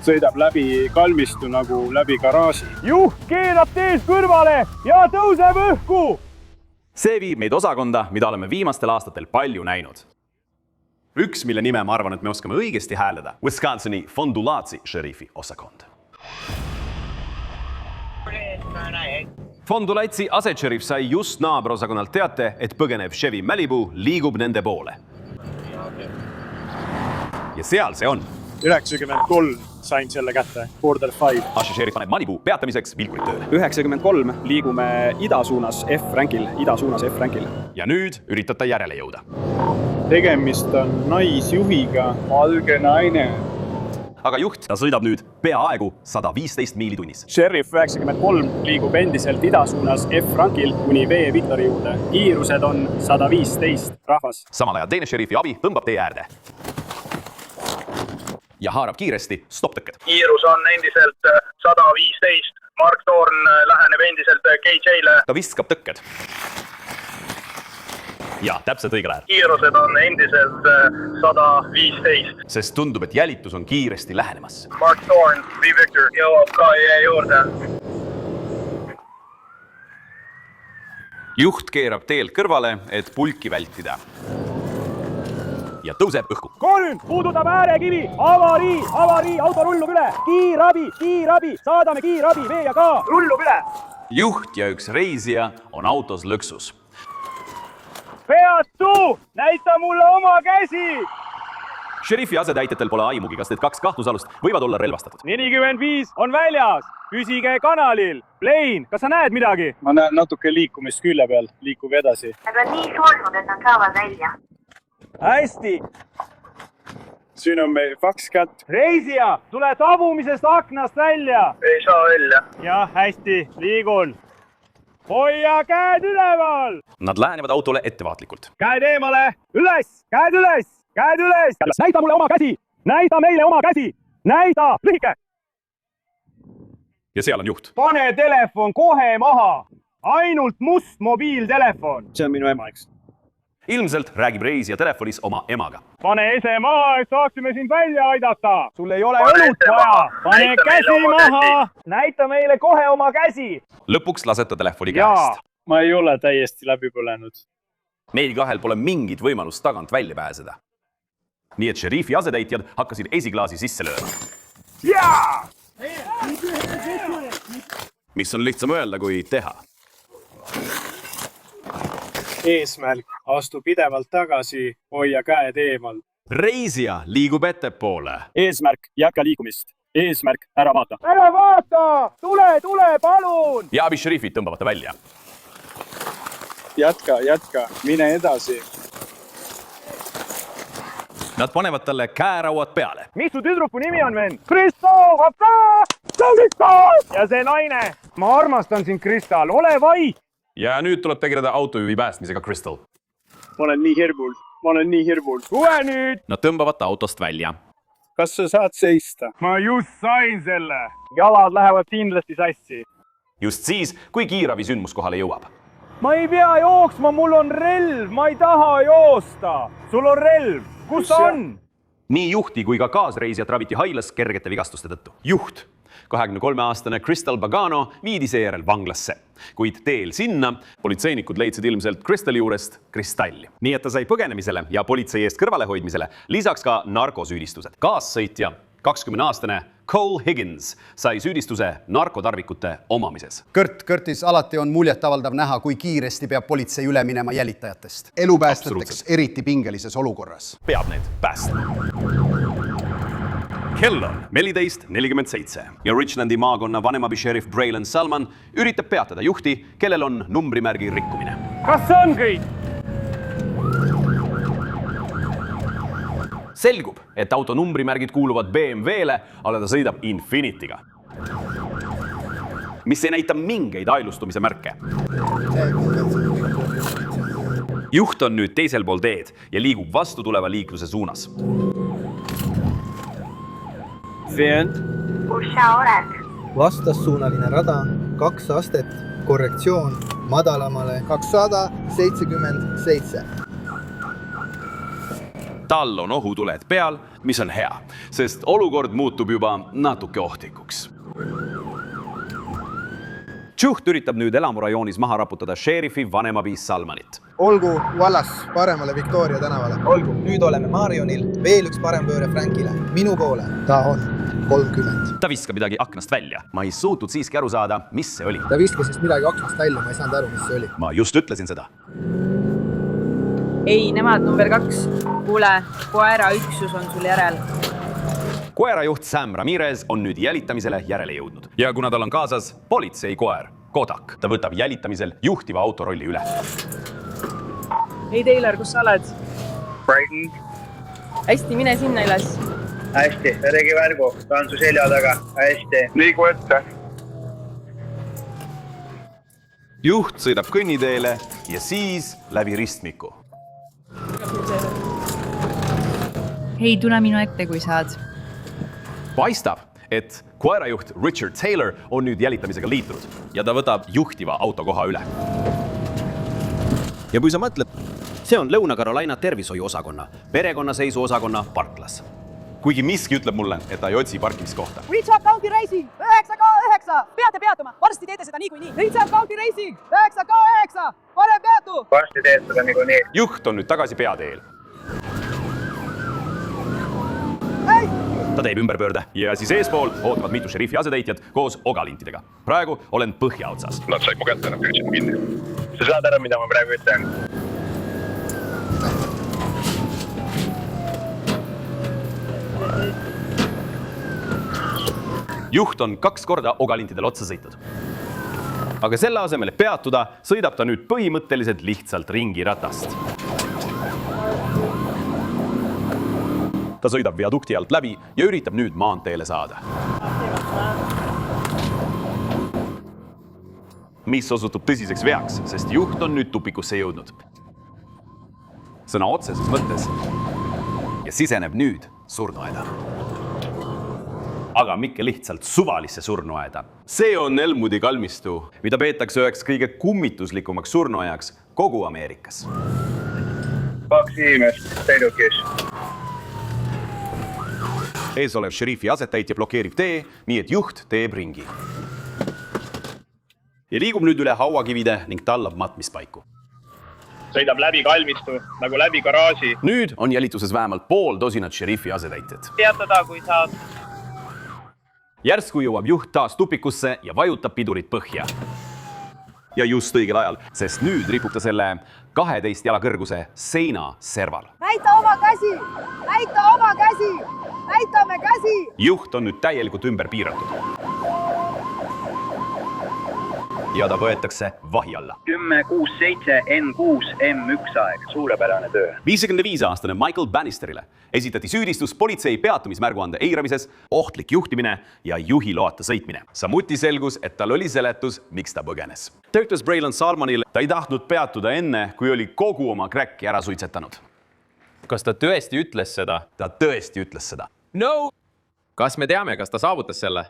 sõidab läbi kalmistu nagu läbi garaaži. Juht keerab teelt kõrvale ja tõuseb õhku! See viib meid osakonda, mida oleme viimastel aastatel palju näinud. Üks, mille nime ma arvan, et me oskame õigesti hääleda. Wisconsini Fondulaatsi šerifi osakond. Fondulaatsi asešerif sai just naaberosakonnalt teate, et põgenev Chevy Malibu liigub nende poole. Ja seal see on. 93 sain selle kätte, Border 5. Asešerif paneb Malibu peatamiseks vilkurid tööle. 93 liigume ida suunas F-rankil. Ja nüüd üritab ta järele jõuda. Tegemist on naisjuhiga, valge naine. Aga juht, ta sõidab nüüd peaaegu 115 miili tunnis. Sheriff 93 liigub endiselt ida suunas F-rankil kuni V-Victori juurde. Kiirused on 115 rahvas. Samal ajal teine šerifi abi tõmbab tee äärde. Ja haarab kiiresti stopp-tõkked. Kiirus on endiselt 115. Mark Thorn läheneb endiselt KJ-le. Ta viskab tõkked. Ja täpselt õigel ajal. Kiirused on endiselt 115. Sest tundub, et jälitus on kiiresti lähenemas. Mark Thorn, V-Victor, jõuab ka juurde. Juht keerab teelt kõrvale, et pulki vältida. Ja tõuseb õhku. Kolm, puudutab äärekivi, avarii, auto rullub üle, kiirabi, saadame kiirabi, vee ja ka, rullub üle. Juht ja üks reisija on autos lõksus. Peatu, näita mulle oma käsi! Šerifi asetäitjatel pole aimugi, kas need kaks kahtlusalust võivad olla relvastatud. 45 on väljas, püsige kanalil. Blaine, kas sa näed midagi? Ma näen natuke liikumist külje peal, liikub edasi. Nad on nii surnud, et nad saavad välja. Hästi. Siin on meil faks kätt. Reisija, tule tavumisest aknast välja. Ei saa välja. Jah, hästi, liigun. Hoia käed üleval. Nad lähenevad autole ettevaatlikult. Käed eemale, üles, käed üles. Näita mulle oma käsi, näita meile oma käsi, näita, lühike. Ja seal on juht. Pane telefon kohe maha, ainult must mobiiltelefon. See on minu ema, eks. Ilmselt räägib reisija telefonis oma emaga. Pane ese maha, et saaksime sind välja aidata. Sul ei ole õlut vaja. Pane käsi maha. Näita meile kohe oma käsi. Lõpuks laseta telefoni käest. Ma ei ole täiesti läbi põlenud. Neil kahel pole mingit võimalust tagant välja pääseda. Nii et šerifi asetäitjad hakkasid esiklaasi sisse lööma. Mis on lihtsam öelda kui teha? Eesmärk, astu pidevalt tagasi, hoia käed eemal. Reisija liigub ettepoole. Eesmärk, jätka liikumist. Eesmärk, ära vaata. Ära vaata! Tule, palun! Ja abi šerifid tõmbavad ta välja. Jätka, mine edasi. Nad panevad talle käerauad peale. Mis su tüdruku nimi on, vend? Kristal! Ja see naine! Ma armastan sind, Kristal, ole vait! Ja nüüd tuleb tegeleda autojuhi päästmisega Crystal. Ma olen nii hirmul. Tule nüüd! Nad tõmbavad ta autost välja. Kas sa saad seista? Ma just sain selle. Jalad lähevad kindlasti sassi. Just siis, kui kiirabi sündmuskohale jõuab. Ma ei pea jooksma, mul on relv, ma ei taha joosta. Sul on relv, kus ta on? Nii juhti kui ka kaasreisijat raviti haiglas kergete vigastuste tõttu. Juht, 23-aastane Crystal Pagano viidi seejärel vanglasse. Kuid teel sinna politseinikud leidsid ilmselt Crystali juurest kristalli. Nii et ta sai põgenemisele ja politsei eest kõrvalehoidmisele lisaks ka narkosüüdistused. Kaassõitja, 20-aastane Cole Higgins sai süüdistuse narkotarvikute omamises. Curtis, alati on muljetavaldav näha, kui kiiresti peab politsei üle minema jälitajatest. Elu päästeteks eriti pingelises olukorras. Peab need päästma. Kell on 14:47 ja Richlandi maakonna vanemabi šerif Braylon Salman üritab peatada juhti, kellel on numbrimärgi rikkumine. Kas see on kõik? Selgub, et auto numbrimärgid kuuluvad BMW-le, aga ta sõidab Infinitiga. Mis ei näita mingeid aelustumise märke. Juht on nüüd teisel pool teed ja liigub vastu tuleva liikluse suunas. Vend. Kus sa oled? Vastassuunaline rada, 2 astet, korrektsioon, madalamale 277. Tal on ohutuled peal, mis on hea, sest olukord muutub juba natuke ohtlikuks. Juht üritab nüüd elamurajoonis maha raputada šerifi vanemapiis Salmanit. Olgu Wallace paremale Victoria tänavale. Olgu, nüüd oleme Marionil, veel üks parempööre Frankile. Minu poole. Ta on 30. Ta viskab midagi aknast välja. Ma ei suutnud siiski aru saada, mis see oli. Ta viskas just midagi aknast välja, ma ei saanud aru, mis see oli. Ma just ütlesin seda. Ei, nemad number 2. Kuule, koera üksus on sul järel. Koerajuht Sam Ramirez on nüüd jälitamisele järele jõudnud. Ja kuna tal on kaasas politseikoer, Kodak, ta võtab jälitamisel juhtiva autorolli üle. Hei Taylor, kus sa oled? Brighton. Hästi, mine sinna üles. Hästi, tegi värgu. Ta on su selja taga. Hästi. Liigu ette. Juht sõidab kõnniteele ja siis läbi ristmiku. Hei, tule minu ette, kui saad. Paistab, et koerajuht Richard Taylor on nüüd jälitamisega liitunud ja ta võtab juhtiva autokoha üle. Ja kui sa mõtled, see on Lõuna-Carolina tervishoiuosakonna, perekonnaseisuosakonna parklas. Kuigi miski ütleb mulle, et ta ei otsi parkimiskohta. Richard County Racing, 9K9, peate peatuma, varsti teete seda niikuinii. Richard County Racing, 9K9, parem peatu. Varsti teed seda niikuinii. Juht on nüüd tagasi peateel. Ta teeb ümberpöörde ja siis eespool ootavad mitu šerifi asetäitjad koos ogalintidega. Praegu olen põhja otsas. Nad said mu kätte, nad püüdsid mu kinni. Sa saad ära, mida ma praegu ütlen. Juht on 2 korda ogalintidel otsa sõitnud. Aga selle asemel peatuda, sõidab ta nüüd põhimõtteliselt lihtsalt ringi ratast. Ta sõidab viadukti alt läbi ja üritab nüüd maanteele saada. Mis osutub tõsiseks veaks, sest juht on nüüd tupikusse jõudnud. Sõna otseses mõttes ja siseneb nüüd surnuaeda. Aga mitte lihtsalt suvalisse surnuaeda. See on Elmwoodi kalmistu, mida peetakse üheks kõige kummituslikumaks surnuajaks kogu Ameerikas. 2 inimest sõidukis. Ees olev šerifi asetäitja blokeerib tee, nii et juht teeb ringi. Ja liigub nüüd üle hauakivide ning tallab matmispaiku. Sõidab läbi kalmistu, nagu läbi garaaži. Nüüd on jälituses vähemalt pool dosinat šerifi asetäitjad. Peatada, kui saad. Järsku jõuab juht taas tupikusse ja vajutab pidurit põhja. Ja just õigel ajal, sest nüüd ripub ta selle 12 jala kõrguse seina serval. Näita oma käsi! Näita oma käsi! Näitame käsi! Juht on nüüd täielikult ümber piiratud. Ja ta võetakse vahi alla. 10-6-7 N6 M1 aeg. Suurepärane töö. 55-aastane Michael Bannisterile esitati süüdistus politsei peatumismärguande eiramises, ohtlik juhtimine ja juhiloata sõitmine. Samuti selgus, et tal oli seletus, miks ta põgenes. Töötas Braylon Salmanil, ta ei tahtnud peatuda enne, kui oli kogu oma kräkki ära suitsetanud. Kas ta tõesti ütles seda? Ta tõesti ütles seda. No! Kas me teame, kas ta saavutas selle?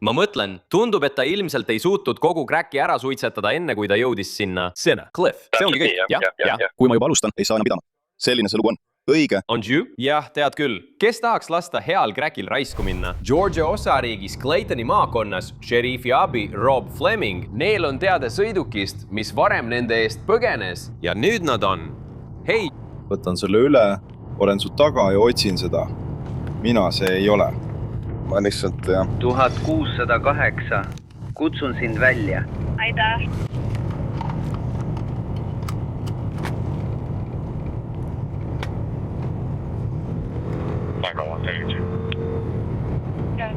Ma mõtlen, tundub, et ta ilmselt ei suutnud kogu kräki ära suitsetada enne, kui ta jõudis sinna Cliff. See ongi kõik. Ja. Kui ma juba alustan, ei saa enam pidama. Selline see lugu on. Õige. On you? Jah, tead küll. Kes tahaks lasta heal kräkil raisku minna? Georgia osariigis Claytoni maakonnas šerifi abi Rob Fleming. Neil on teada sõidukist, mis varem nende eest põgenes. Ja nüüd nad on. Hei! Võtan selle üle, olen su taga ja otsin seda. Mina see ei ole. Ma lihtsalt, jah. 1608. Kutsun sind välja. Aitäh. Väga on tervise. Jah.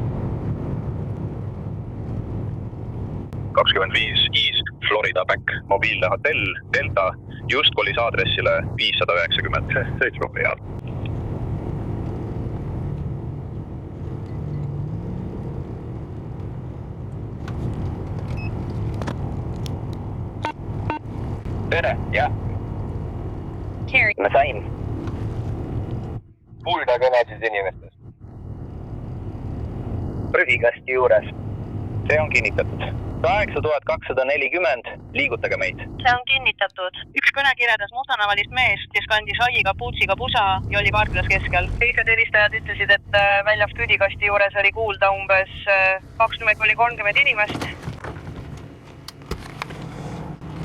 25 East Florida Back. Mobiilne hotell Delta just kolis aadressile 590. Sõitsma peal. Tere, jah. Carrie. Ma sain. Kuulda kõnesid inimestest. Prügikasti juures. See on kinnitatud. 8240, liigutage meid. See on kinnitatud. Üks kõne kirjeldas mustanavalist meest, kes kandis hai kapuutsiga pusa ja oli parklas keskel. Teised helistajad ütlesid, et väljas küüdikasti juures oli kuulda umbes 20-30 inimest.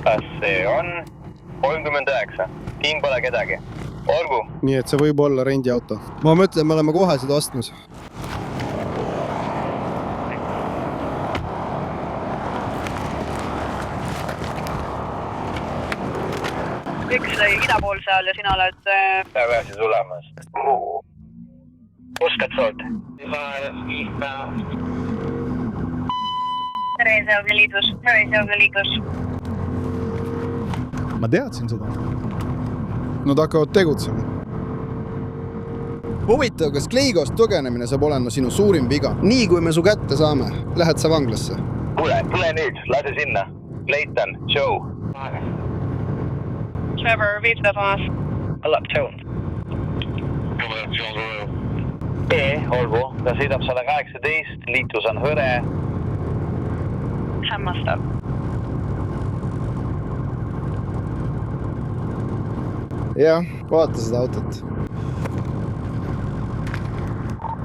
Kas see on 39? Siin pole kedagi. Olgu. Nii et see võib olla rendiauto. Ma mõtlen, me oleme kohe seda ostmas. Üks lõi idapoolse all ja sina oled... Tagasi tulemas. Oskad sood? Reisjõude liiklus. Ma teadsin seda. Nad hakkavad tegutsema. Huvitav, kas Kleigost põgenemine saab olema sinu suurim viga? Nii kui me su kätte saame, lähed sa vanglasse. Tule nüüd, lase sinna. Clayton, Joe. Trevor, viib seda faas. Allab, Joe. Olgu, ta sõidab 118, liiklus on hõre. Hämmastav. Jah, vaata seda autot.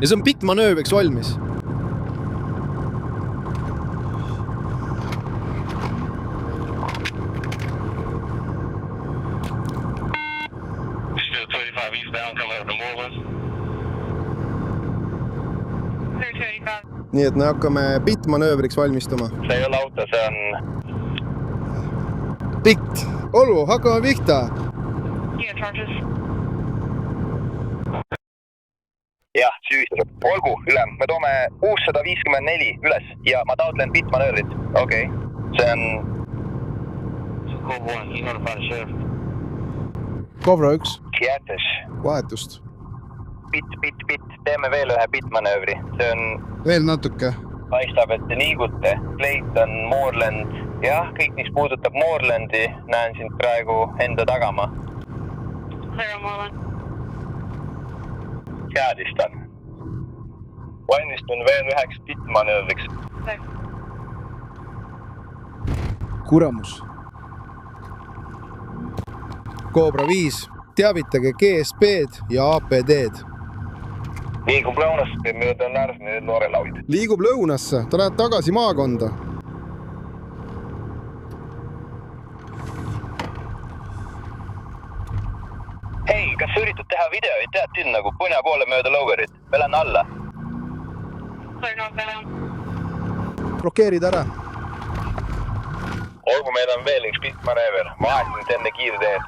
Ja see on pikk manööviks valmis. Nii et me hakkame pitmanöövriks valmistuma. See ei ole auto, see on... Pitt! Olgu, hakkame pihta! Jah, süüstused. Olgu, ülem. Me toome 654 üles ja ma taotlen pitmanöövrit. Okei. See on... Cobra 1. Jätes. Vahetust. Pitt. Teeme veel ühe pitmanöövri. See on... Veel natuke. Paistab, et te liigute. Clayton, Moreland. Jah, kõik, mis puudutab Morelandi, näen sind praegu enda tagama. Seadistan. Valmistun veel üheks pitmanöövriks. Kuramus. Cobra 5. Teavitage GSP-d ja APD-d. Liigub lõunasse, mööda Närsni noorelaud. Liigub lõunasse, ta läheb tagasi maakonda. Hei, kas sa üritad teha videoid, tead siin nagu Põne poole mööda Lowerit? Me lähen alla. Blokeerid ära. Olgu, meil on veel üks pitmanööver. Ma aesin enne kiirteed.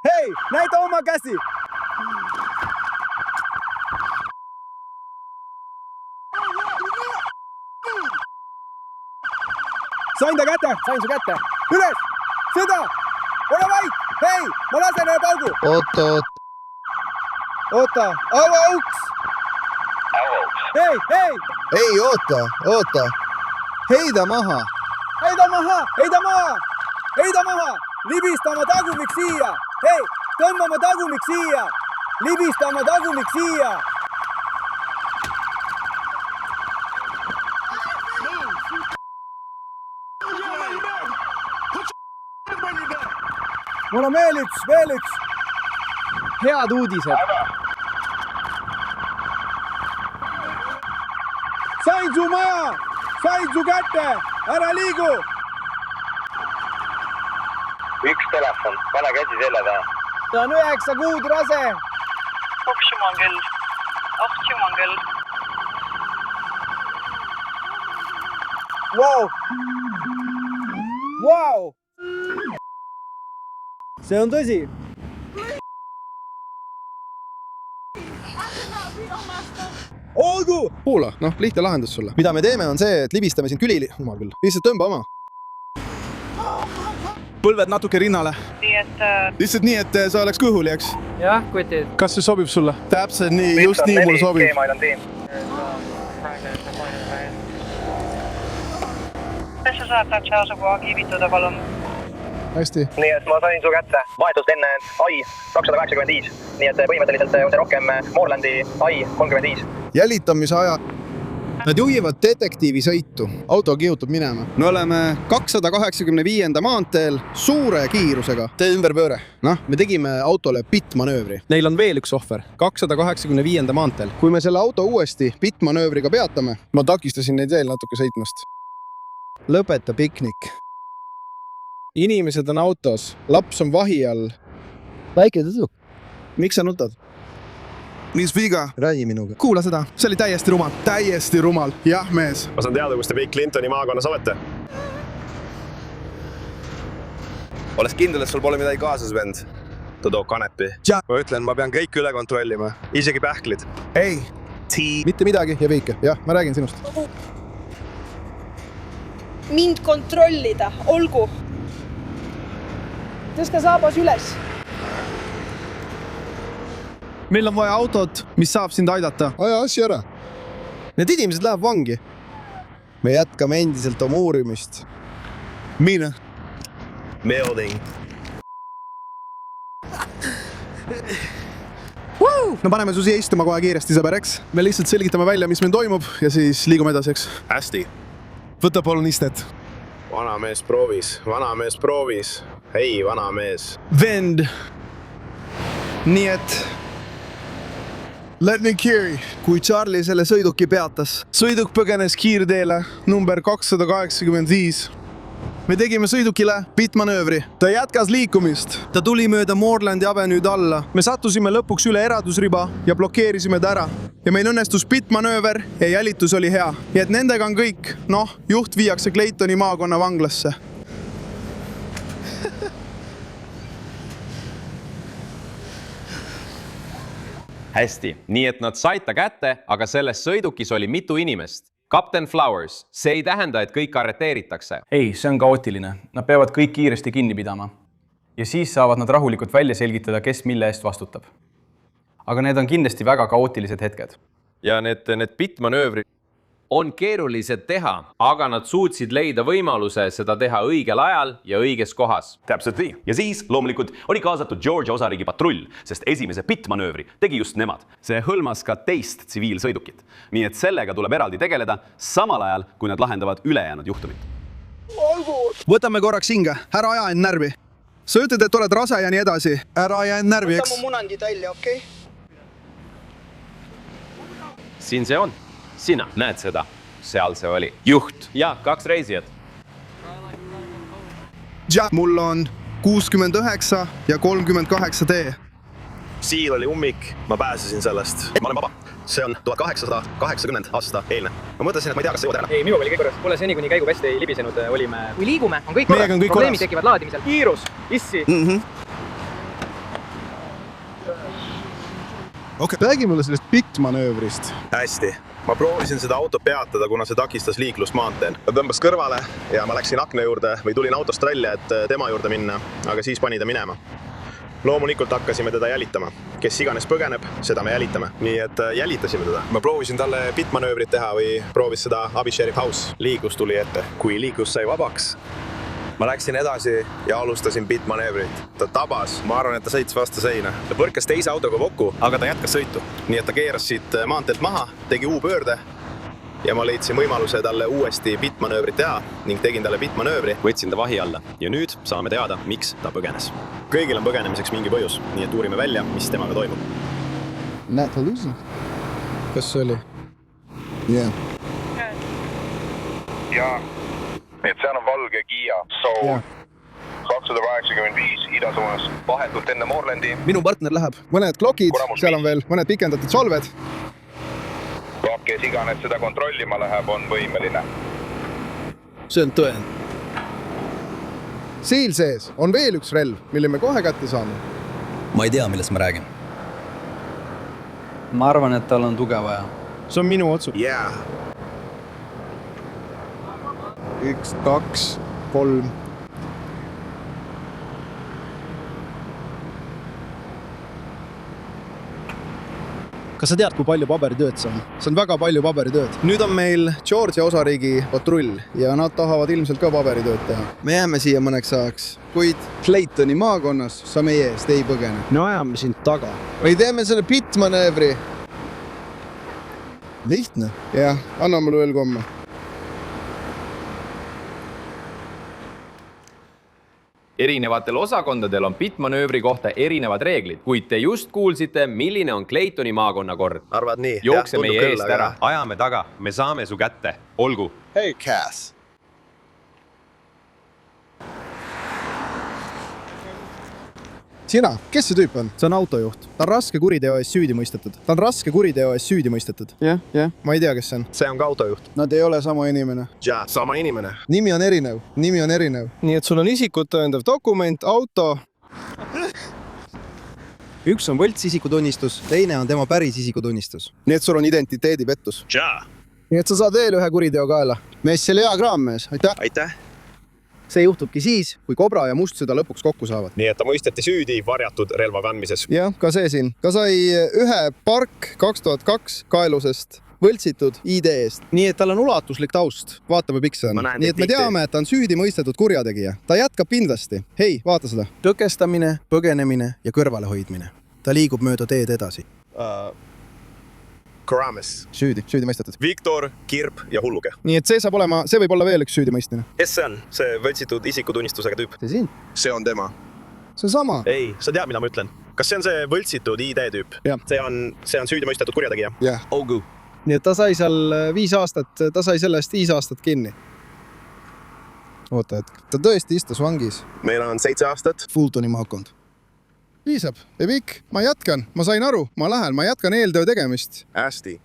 Hei, näita oma käsi! Sain ta kätte! Sain su kätte! Üles! Seda! Ole vait! Hei! Ma lasen ühe paugu! Oota! Ava uks! Hei! Ei, oota! Heida maha! Heida maha! Libista oma tagumik siia! Hei! Tõmba oma tagumik siia! Libista oma tagumik siia! Mul on veel üks! Head uudised! Sain su maja! Sain su kätte! Ära liigu! Üks telefon, pane käsi selja taha. Ta on 9 kuud rase. Oh, jumal küll. Wow! See on tõsi. Olgu! Kuula, lihtne lahendus sulle. Mida me teeme on see, et libistame sind külili. Jumal küll. Lihtsalt tõmba oma. Põlved natuke rinnale. Lihtsalt nii, et sa oleks kõhuli, eks? Jah, kutid. Kas see sobib sulle? Täpselt nii, just nii mul sobib. Kas sa saad tatsi asukoha kiivituda, palun? Hästi. Nii, et ma sain su kätte vahetust enne AI 285. Nii, et põhimõtteliselt on see rohkem Morelandi AI 35. Jälitamise aja... Nad juhivad detektiivi sõitu. Auto kihutab minema. Me oleme 285. maanteel suure kiirusega. Tee ümberpööre. Me tegime autole pitmanöövri. Neil on veel üks ohver. 285. maanteel. Kui me selle auto uuesti pitmanöövriga peatame, ma takistasin neid veel natuke sõitmast. Lõpeta piknik. Inimesed on autos. Laps on vahi all. Väike tõdu. Miks sa nutad? Mis viga? Räägi minuga. Kuula seda. See oli täiesti rumal. Täiesti rumal. Jah, mees. Ma saan teada, kus te kõik Clintoni maakonnas olete. Oleks kindel, et sul pole midagi kaasas, vend. Ta toob kanepi. Ma ütlen, ma pean kõik üle kontrollima. Isegi pähklid. Ei. Mitte midagi ja Veike. Jah, ma räägin sinust. Mind kontrollida. Olgu. Tõsta saabas üles. Meil on vaja autot, mis saab sind aidata. Aja asja ära. Need inimesed läheb vangi. Me jätkame endiselt oma uurimist. Mine. Meelding. No paneme su siia istuma kohe kiiresti, sõber, eks? Me lihtsalt selgitame välja, mis meil toimub ja siis liigume edasi, eks? Hästi. Võta palun istet. Vanamees proovis. Hei, vanamees. Vend. Nii et... Let me carry. Kui Charlie selle sõiduki peatas. Sõiduk põgenes kiirteele number 285. Me tegime sõidukile pitmanöövri. Ta jätkas liikumist. Ta tuli mööda Moorlandi Avenue'd alla. Me sattusime lõpuks üle eradusriba ja blokeerisime ta ära. Ja meil õnnestus pitmanööver ja jälitus oli hea. Ja et nendega on kõik. Juht viiakse Claytoni maakonna vanglasse. Hästi, nii et nad said ta kätte, aga selles sõidukis oli mitu inimest. Captain Flowers, see ei tähenda, et kõik arreteeritakse. Ei, see on kaootiline. Nad peavad kõik kiiresti kinni pidama. Ja siis saavad nad rahulikult välja selgitada, kes mille eest vastutab. Aga need on kindlasti väga kaootilised hetked. Ja need pitmanöövrid on keerulised teha, aga nad suutsid leida võimaluse seda teha õigel ajal ja õiges kohas. Täpselt nii. Ja siis loomulikult oli kaasatud Georgia osariigi patrull, sest esimese pitmanöövri tegi just nemad. See hõlmas ka teist tsiviilsõidukit. Nii et sellega tuleb eraldi tegeleda samal ajal, kui nad lahendavad ülejäänud juhtumit. Võtame korraks hinge. Ära aja end närvi. Sa ütled, et oled rase ja nii edasi. Ära aja end närvi, eks? Võta mu munandi tälja, okei? Siin see on. Sina näed seda. Seal see oli. Juht ja 2 reisijat. Ja, mul on 69 ja 38 tee. Siil oli ummik, ma pääsesin sellest. Ma olen vaba. See on 1880 aasta eilne. Ma mõtlesin, et ma ei tea, kas see jõuad ära. Ei, minuga oli kõik korras. Pole seni, kuni käigupästi ei libisenud, olime... Kui liigume, on kõik korras. Meiega on kõik Probleemid korras. tekivad laadimisel. Kiirus, issi. Okay. Räägi mulle sellest pitmanöövrist. Hästi. Ma proovisin seda auto peatada, kuna see takistas liiklust maanteel. Ta tõmbas kõrvale ja ma läksin akna juurde või tulin autost välja, et tema juurde minna, aga siis pani ta minema. Loomulikult hakkasime teda jälitama. Kes iganes põgeneb, seda me jälitame. Nii et jälitasime teda. Ma proovisin talle pitmanöövrit teha või proovis seda Abisheriff House. Liiklus tuli ette. Kui liiklus sai vabaks, ma läksin edasi ja alustasin pitmanöövrit. Ta tabas, ma arvan, et ta sõits vastu seina. Ta põrkas teise autoga vokku, aga ta jätkas sõitu. Nii et ta keeras siit maanteelt maha, tegi U-pöörde ja ma leidsin võimaluse talle uuesti pitmanöövrit teha ning tegin talle pitmanöövri. Võtsin ta vahi alla ja nüüd saame teada, miks ta põgenes. Kõigil on põgenemiseks mingi põhjus, nii et uurime välja, mis temaga toimub. Näed, ta lüüsi? Kas see oli? Jah. Ja et seal on valge Kia Soul 285 idasuunas, vahetult enne Moorlandi. Minu partner läheb. Mõned klokid, seal on veel mõned pikendatud solved. Kes iganes seda kontrollima läheb, on võimeline. See on tõend. Siil sees on veel üks relv, mille me kohe kätte saame. Ma ei tea, millest ma räägin. Ma arvan, et tal on tuge vaja. See on minu otsus. Jaa. 1, 2, 3. Kas sa tead, kui palju paberitööd see on? See on väga palju paberitööd. Nüüd on meil Georgia osariigi patrull ja nad tahavad ilmselt ka paberitööd teha. Me jääme siia mõneks ajaks, kuid Claytoni maakonnas sa meie eest ei põgene. No ajame sind taga. Või teeme selle pitmanöövri. Lihtne. Jah, anna mulle veel komme. Erinevatel osakondadel on pittmanöövri kohta erinevad reeglid, kuid te just kuulsite, milline on Claytoni maakonna kord. Arvad nii? Jookse meie eest ära. Ajame taga, me saame su kätte. Olgu. Hei, Cass. Sina, kes see tüüp on? See on autojuht. Ta on raske kuriteo eest süüdi mõistetud. Jah. Ma ei tea, kes see on. See on ka autojuht. Nad ei ole sama inimene. Ja, sama inimene. Nimi on erinev. Nii et sul on isikut tõendav dokument, auto. Üks on võlts isikutunnistus, teine on tema päris isikutunnistus. Nii et sul on identiteedipettus. Ja. Nii et sa saad veel ühe kuriteo kaela. Mees, see oli hea kraam, mees. Aitäh. See juhtubki siis, kui Kobra ja Mustsüda lõpuks kokku saavad. Nii et ta mõisteti süüdi varjatud relva kandmises. Jah, ka see siin. Ta sai ühe Park 2002 kaelusest võltsitud ID eest. Nii et tal on ulatuslik taust. Vaata, kui pikk see on. Nii et me teame, et ta on süüdi mõistetud kurjategija. Ta jätkab kindlasti. Hei, vaata seda. Tõkestamine, põgenemine ja kõrvalehoidmine. Ta liigub mööda teed edasi. Karames. Süüdi mõistetud. Viktor, Kirp ja Hulluke. Nii et see võib olla veel üks süüdi mõistmine. Kes see on? See võltsitud isikutunnistusega tüüp? See siin? See on tema. See sama? Ei, sa tead, mida ma ütlen. Kas see on see võltsitud ID tüüp? See on süüdi mõistetud kurjategija? Jah. Olgu. Nii et ta sai seal 5 aastat, ta sai sellest 5 aastat kinni. Oota, et ta tõesti istus vangis. Meil on 7 aastat. Fultoni maakond. Piisab, ei pikk, ma jätkan, ma sain aru, ma jätkan eeltöö tegemist. Hästi.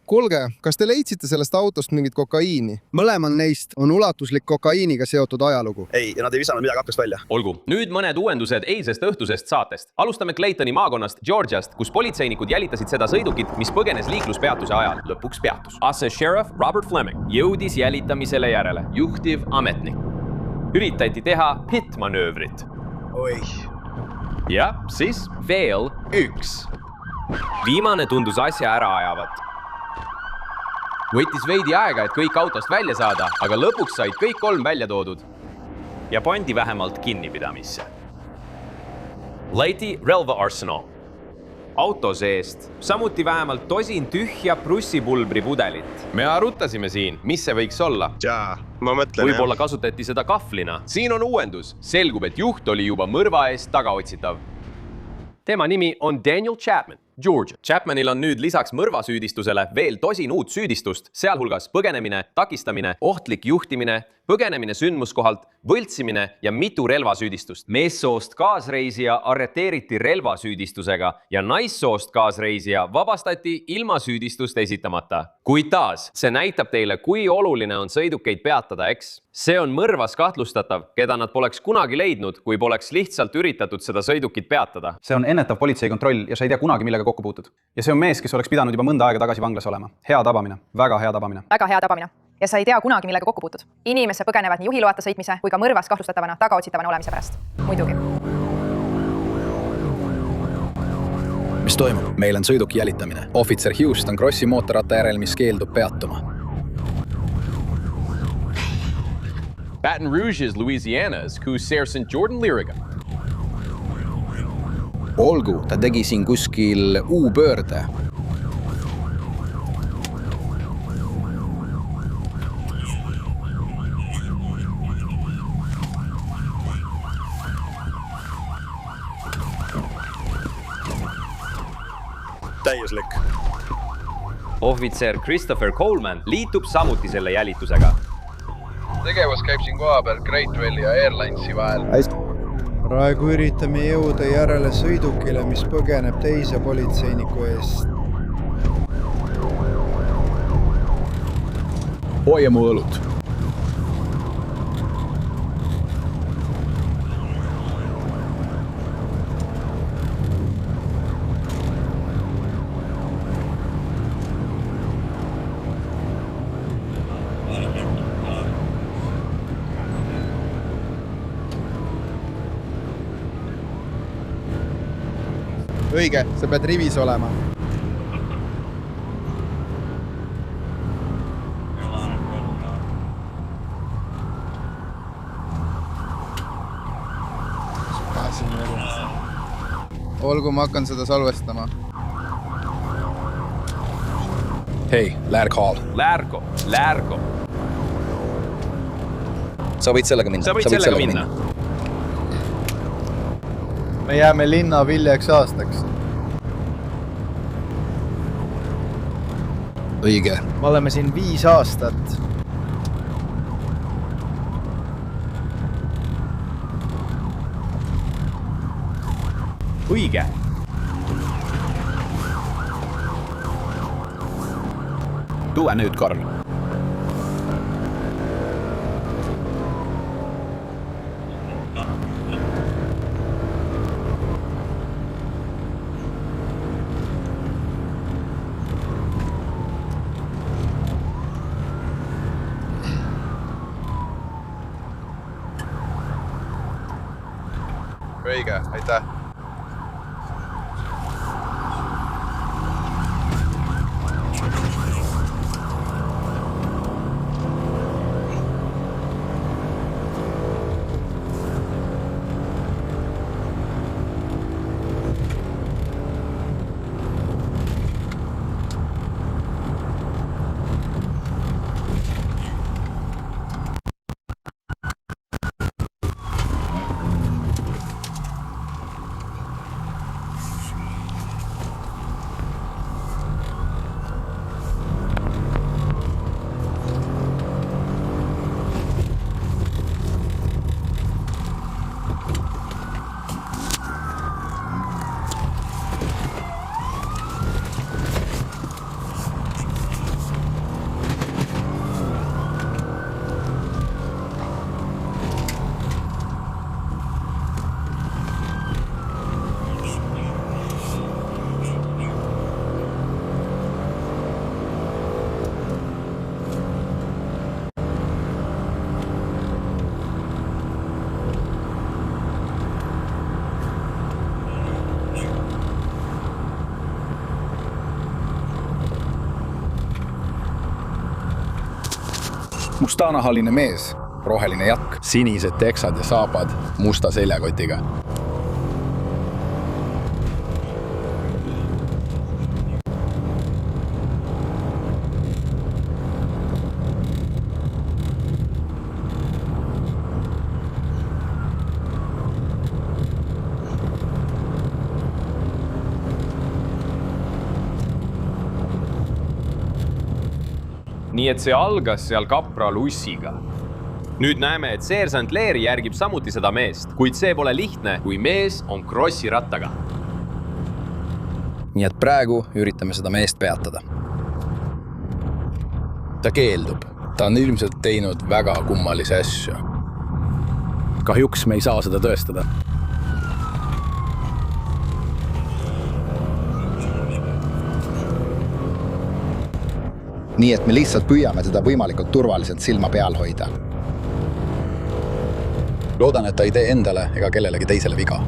Kuulge, kas te leidsite sellest autost mingit kokaiini? Mõlemal neist on ulatuslik kokaiiniga seotud ajalugu. Ei, nad ei visanud midagi aknast välja. Olgu, nüüd mõned uuendused eilsest õhtusest saatest. Alustame Claytoni maakonnast Georgiast, kus politseinikud jälitasid seda sõidukit, mis põgenes liikluspeatuse ajal. Lõpuks peatus. Asse Sheriff Robert Fleming jõudis jälitamisele järele. Juhtiv ametnik. Üritati teha pittmanöövrit. Oi. Ja siis veel üks. Viimane tundus asja ära ajavat. Võttis veidi aega, et kõik autost välja saada, aga lõpuks said kõik 3 välja toodud. Ja pandi vähemalt kinnipidamisse. Leiti relva arsenal. Auto seest, samuti vähemalt tosin tühja prussipulbri pudelit. Me arutasime siin, mis see võiks olla. Jaa, ma mõtlen. Võib-olla kasutati seda kahvlina. Siin on uuendus. Selgub, et juht oli juba mõrva eest tagaotsitav. Tema nimi on Daniel Chapman, Georgia. Chapmanil on nüüd lisaks mõrvasüüdistusele veel tosin uut süüdistust, sealhulgas põgenemine, takistamine, ohtlik juhtimine, põgenemine sündmuskohalt, võltsimine ja mitu relvasüüdistust. Meessoost kaasreisija arreteeriti relvasüüdistusega ja naissoost kaasreisija vabastati ilma süüdistust esitamata. Kuid taas, see näitab teile, kui oluline on sõidukeid peatada, eks? See on mõrvas kahtlustatav, keda nad poleks kunagi leidnud, kui poleks lihtsalt üritatud seda sõidukit peatada. See on ennetav politseikontroll ja sa ei tea kunagi, millega kokku puutud. Ja see on mees, kes oleks pidanud juba mõnda aega tagasi vanglas olema. Hea tabamine, väga hea tabamine. Väga hea tabamine. Ja sa ei tea kunagi, millega kokku puutud. Inimesse põgenevad nii juhiloata sõitmise kui ka mõrvas kahtlustatavana tagaotsitavana olemise pärast. Muidugi. Mis toimub? Meil on sõiduki jälitamine. Officer Houston Crossi mootorratta järel, mis keeldub peatuma. Baton Rouge's Louisiana's Cousier St. Jordan Lyriga. Olgu, ta tegi siin kuskil U-pöörde. Täiuslik. Ohvitser Christopher Coleman liitub samuti selle jälitusega. Tegevus käib siin koha peal Great Welli ja Airlinesi vahel. Praegu üritame jõuda järele sõidukile, mis põgeneb teise politseiniku eest. Hoia mu õlut. Õige, sa pead rivis olema. Olgu, ma hakkan seda salvestama. hei, Lärg Hall. Lärgo. Sa võid sellega minna. Me jääme linna viljaks aastaks. Õige. Me oleme siin 5 aastat. Õige. Tule nüüd, Karl. Õige, aitäh. Mustanahaline mees, roheline jakk, sinised teksad ja saapad musta seljakotiga. Nii et see algas seal Kapra Lussiga. Nüüd näeme, et seersant Leeri järgib samuti seda meest, kuid see pole lihtne, kui mees on krossi rattaga. Nii et praegu üritame seda meest peatada. Ta keeldub. Ta on ilmselt teinud väga kummalisi asju. Kahjuks me ei saa seda tõestada. Nii et me lihtsalt püüame teda võimalikult turvaliselt silma peal hoida. Loodan, et ta ei tee endale ega kellelegi teisele viga.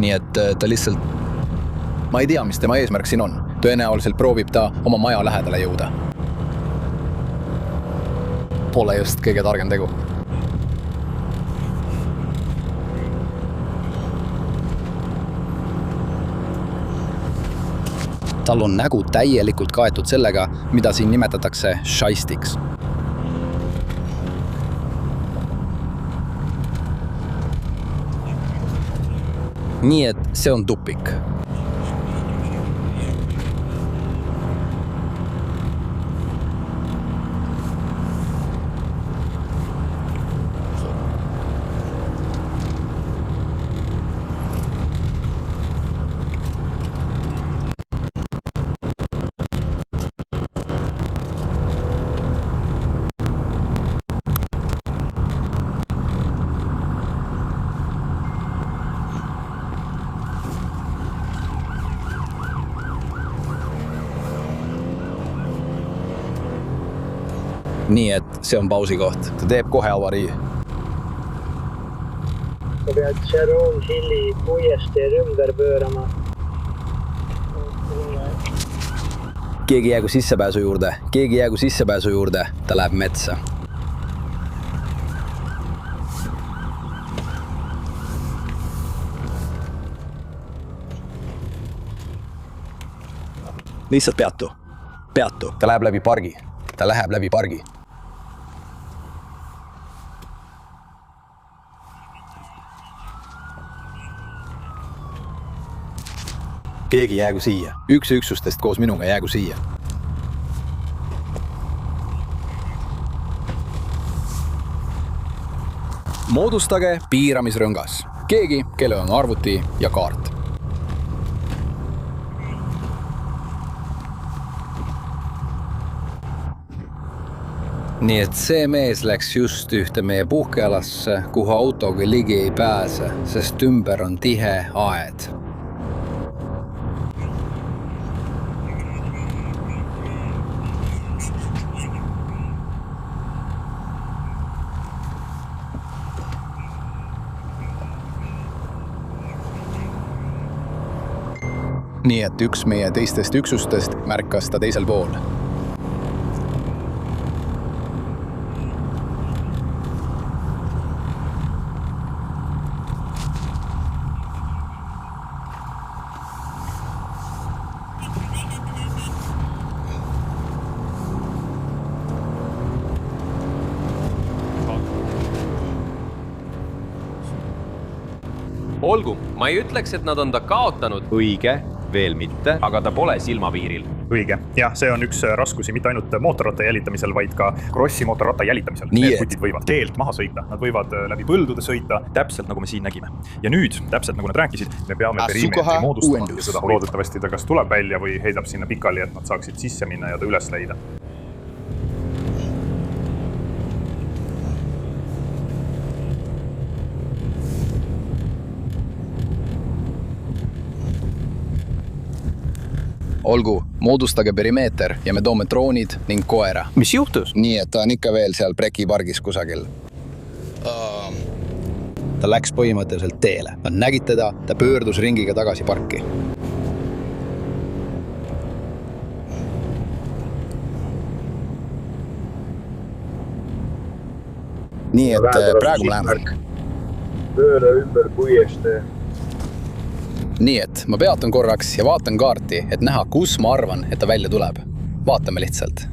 Nii et ta lihtsalt... Ma ei tea, mis tema eesmärk siin on. Tõenäoliselt proovib ta oma maja lähedale jõuda. Pole just kõige targem tegu. Tal on nägu täielikult kaetud sellega, mida siin nimetatakse šaistiks. Nii et see on tupik. nii et see on pausi koht. Ta teeb kohe avarii. Ma pead Sharon Hilli puiesteel ümber pöörama. Keegi jäägu sissepääsu juurde, ta läheb metsa. Lihtsalt peatu. Ta läheb läbi pargi. Keegi jäägu siia. Üks üksustest koos minuga jäägu siia. Moodustage piiramisrõngas. Keegi, kellel on arvuti ja kaart. Nii et see mees läks just ühte meie puhkealasse, kuhu autoga ligi ei pääse, sest ümber on tihe aed. Nii et üks meie teistest üksustest märkas ta teisel pool. Olgu, ma ei ütleks, et nad on ta kaotanud. Õige, veel mitte, aga ta pole silmapiiril. Õige. Jah, see on üks raskusi mitte ainult mootorratta jälitamisel, vaid ka krossi mootorratta jälitamisel. Nii Need et... kutid võivad teelt maha sõita. Nad võivad läbi põldude sõita, täpselt nagu me siin nägime. Ja nüüd, täpselt nagu nad rääkisid, me peame perimeetri moodustama ja seda loodetavasti ta kas tuleb välja või heidab sinna pikali, et nad saaksid sisse minna ja ta üles leida. Olgu, moodustage perimeeter ja me toome droonid ning koera. Mis juhtus? Nii, et ta on ikka veel seal Breki pargis kusagil. Ta läks põhimõtteliselt teele. Nad nägid teda, ta pöördus ringiga tagasi parki. Nii, et praegu me läheme. Pööra ümber puiestee. Nii et ma peatan korraks ja vaatan kaarti, et näha, kus ma arvan, et ta välja tuleb. Vaatame lihtsalt.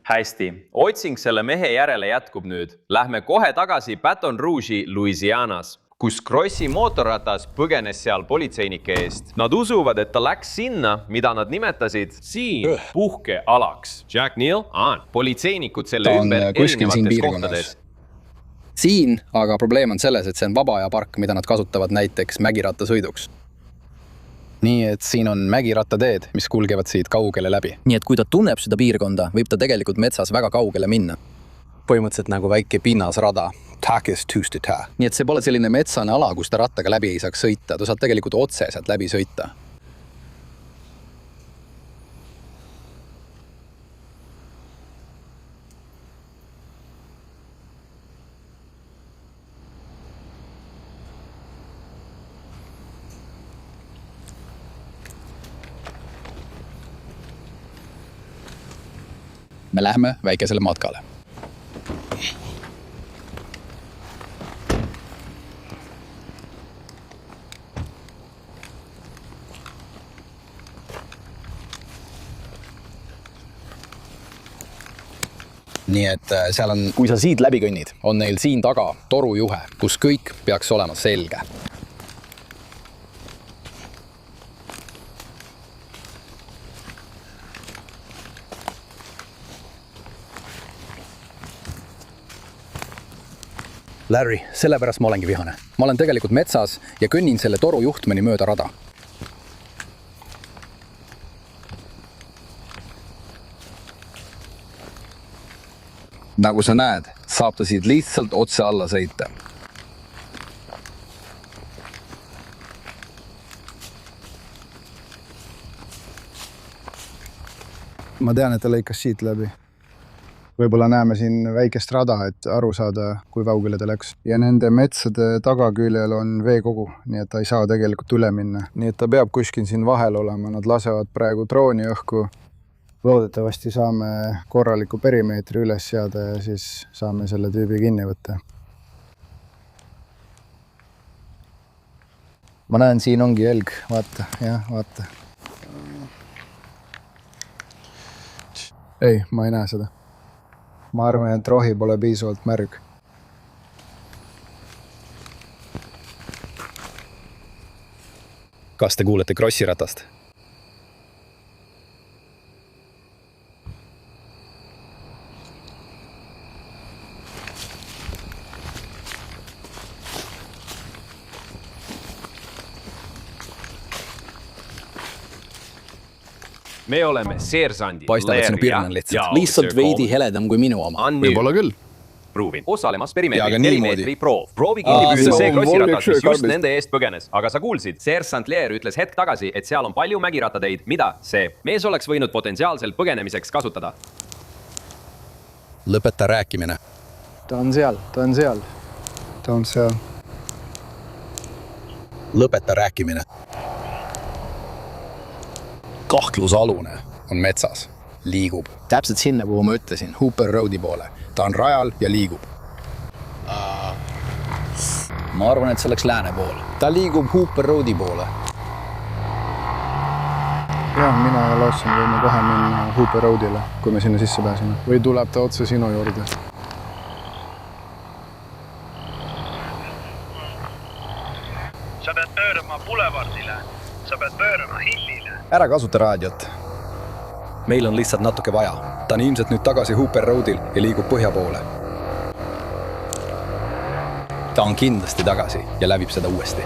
Hästi, otsing selle mehe järele jätkub nüüd. Lähme kohe tagasi Baton Rouge'i Louisianas, kus Crossi mootorratas põgenes seal politseinike eest. Nad usuvad, et ta läks sinna, mida nad nimetasid siin puhkealaks. Jack Neal, politseinikud selle ümber erinevates kohtades. Siin, aga probleem on selles, et see on vabaajapark, mida nad kasutavad näiteks mägirattasõiduks. Nii et siin on mägirattateed, mis kulgevad siit kaugele läbi. Nii et kui ta tunneb seda piirkonda, võib ta tegelikult metsas väga kaugele minna. Põhimõtteliselt nagu väike pinnasrada. Nii et see pole selline metsane ala, kus ta rattaga läbi ei saaks sõita. Ta saab tegelikult otseselt läbi sõita. Me lähme väikesele matkale. Nii et seal on, kui sa siit läbi kõnnid, on neil siin taga torujuhe, kus kõik peaks olema selge. Larry, sellepärast ma olengi vihane. Ma olen tegelikult metsas ja kõnnin selle toru juhtmeni mööda rada. Nagu sa näed, saab ta siit lihtsalt otse alla sõita. ma tean, et ta lõikas siit läbi. Võib-olla näeme siin väikest rada, et aru saada, kui kaugele ta läks. Ja nende metsade tagaküljel on veekogu, nii et ta ei saa tegelikult üle minna. Nii et ta peab kuskil siin vahel olema. Nad lasevad praegu drooni õhku. Loodetavasti saame korraliku perimeetri üles seada ja siis saame selle tüübi kinni võtta. Ma näen, siin ongi jälg. Vaata, jah, vaata. Ei, ma ei näe seda. Ma arvan, et rohi pole piisavalt märg. Kas te kuulete krossiratast? Me oleme seersandid. Paistab, et sinu pirn on lihtsalt veidi heledam kui minu oma. Võib-olla küll. Pruuvin. Osalemas perimeetri proov. Proovi kinni püüda see krossiratas, mis just nende eest põgenes. Aga sa kuulsid, Seersant Leer ütles hetk tagasi, et seal on palju mägirattateid. Mida see mees oleks võinud potentsiaalselt põgenemiseks kasutada? Lõpeta rääkimine. Ta on seal. Ta on seal. Lõpeta rääkimine. Kahtlusalune on metsas, liigub. Täpselt sinna, kuhu ma ütlesin, Hooper Roadi poole. Ta on rajal ja liigub. Ma arvan, et see oleks lääne pool. Ta liigub Hooper Roadi poole. Jah, mina ja Lawson võime kohe minna Hooper Roadile, kui me sinna sisse pääseme. Või tuleb ta otse sinu juurde? Sa pead pöörama Boulevardile. Sa pead pöörama Hillile. Ära kasuta raadiot. Meil on lihtsalt natuke vaja. Ta on ilmselt nüüd tagasi Hooper Roadil ja liigub põhja poole. Ta on kindlasti tagasi ja läbib seda uuesti.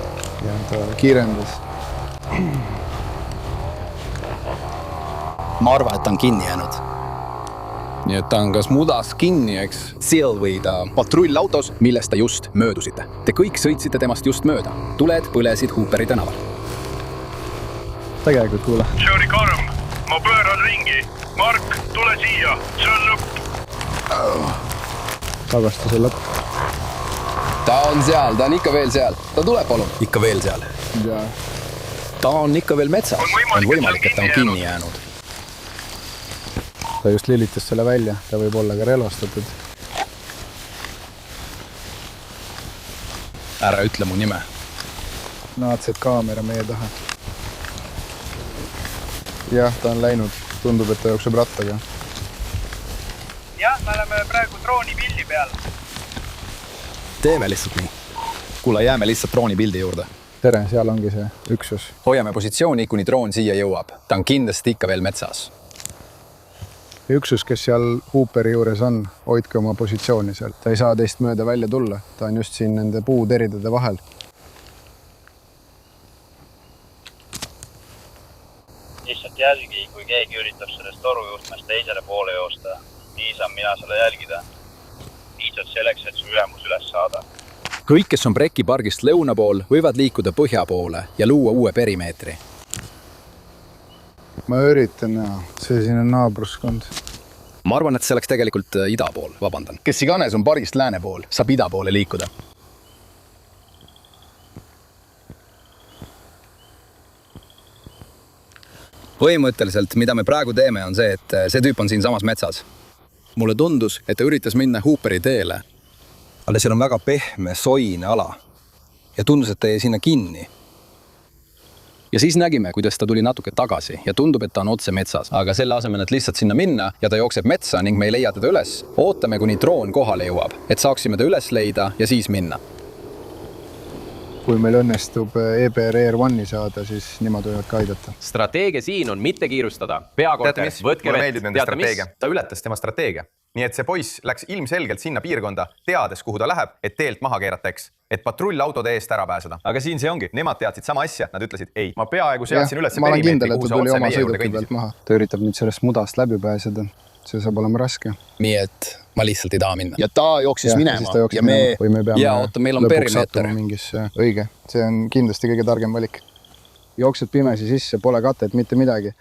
Ja ta kiirendas. Ma arvan, et ta on kinni jäänud. Nii et ta on kas mudas kinni, eks? Seal või ta patrullautos, millest ta just möödusite. Te kõik sõitsite temast just mööda. Tuled põlesid Hooperi tänaval. Tegelikult kuule. See oli karm. Ma pööran ringi. Mark, tule siia. See on lõpp. Tagastuse lõpp. Ta on seal, ta on ikka veel seal. Ta tuleb, palun. Ikka veel seal. Ja. Ta on ikka veel metsas. On võimalik, et ta on kinni jäänud. Ta just lilitas selle välja. Ta võib olla ka relvastatud. Ära ütle mu nime. Naatsed kaamera meie taha. Jah, ta on läinud. Tundub, et ta jookseb rattaga. Jah, me oleme praegu drooni pildi peal. Teeme lihtsalt nii. Kuule, jääme lihtsalt drooni pildi juurde. Tere, seal ongi see üksus. Hoiame positsiooni, kuni droon siia jõuab. Ta on kindlasti ikka veel metsas. Üksus, kes seal Hooperi juures on, hoidke oma positsiooni seal. Ta ei saa teist mööda välja tulla. Ta on just siin nende puuteridade vahel. Lihtsalt jälgi, kui keegi üritab sellest torujuhtmest teisele poole joosta. Nii saan mina selle jälgida. Piisad selleks, et su ülemus üles saada. Kõik, kes on Brecki pargist lõuna pool, võivad liikuda põhja poole ja luua uue perimeetri. Ma üritan, see siin on naabruskond. Ma arvan, et see oleks tegelikult ida pool, vabandan. Kes iganes on pargist lääne pool, saab ida poole liikuda. Põhimõtteliselt, mida me praegu teeme, on see, et see tüüp on siin samas metsas. Mulle tundus, et ta üritas minna Hooperi teele. Aga seal on väga pehme, soine ala. Ja tundus, et ta jäi sinna kinni. Ja siis nägime, kuidas ta tuli natuke tagasi ja tundub, et ta on otse metsas. Aga selle asemel, et lihtsalt sinna minna ja ta jookseb metsa ning me ei leia teda üles, ootame, kuni droon kohale jõuab, et saaksime ta üles leida ja siis minna. Kui meil õnnestub EBR Air One'i saada, siis nimad võivad ka aidata. Strateegia siin on mitte kiirustada. Peakorter, võtke vett. Teate mis? Ta ületas tema strateegia. Nii et see poiss läks ilmselgelt sinna piirkonda, teades, kuhu ta läheb, et teelt maha keerateks, et patrullautode eest ära pääseda. Aga siin see ongi. Nemad teadsid sama asja, nad ütlesid ei. Ma peaaegu seadsin üles see perimeetri, kuhu sa otse meie juurde kõndisid. Ta üritab nüüd sellest mudast läbi pääseda. See saab olema raske. Nii et ma lihtsalt ei taha minna. Ja ta jooksis minema. Ja me... Ja oota, meil on perimeeter. Õige. See on kindlasti kõige targem valik. Jooksed pimesi sisse, pole katet, mitte midagi.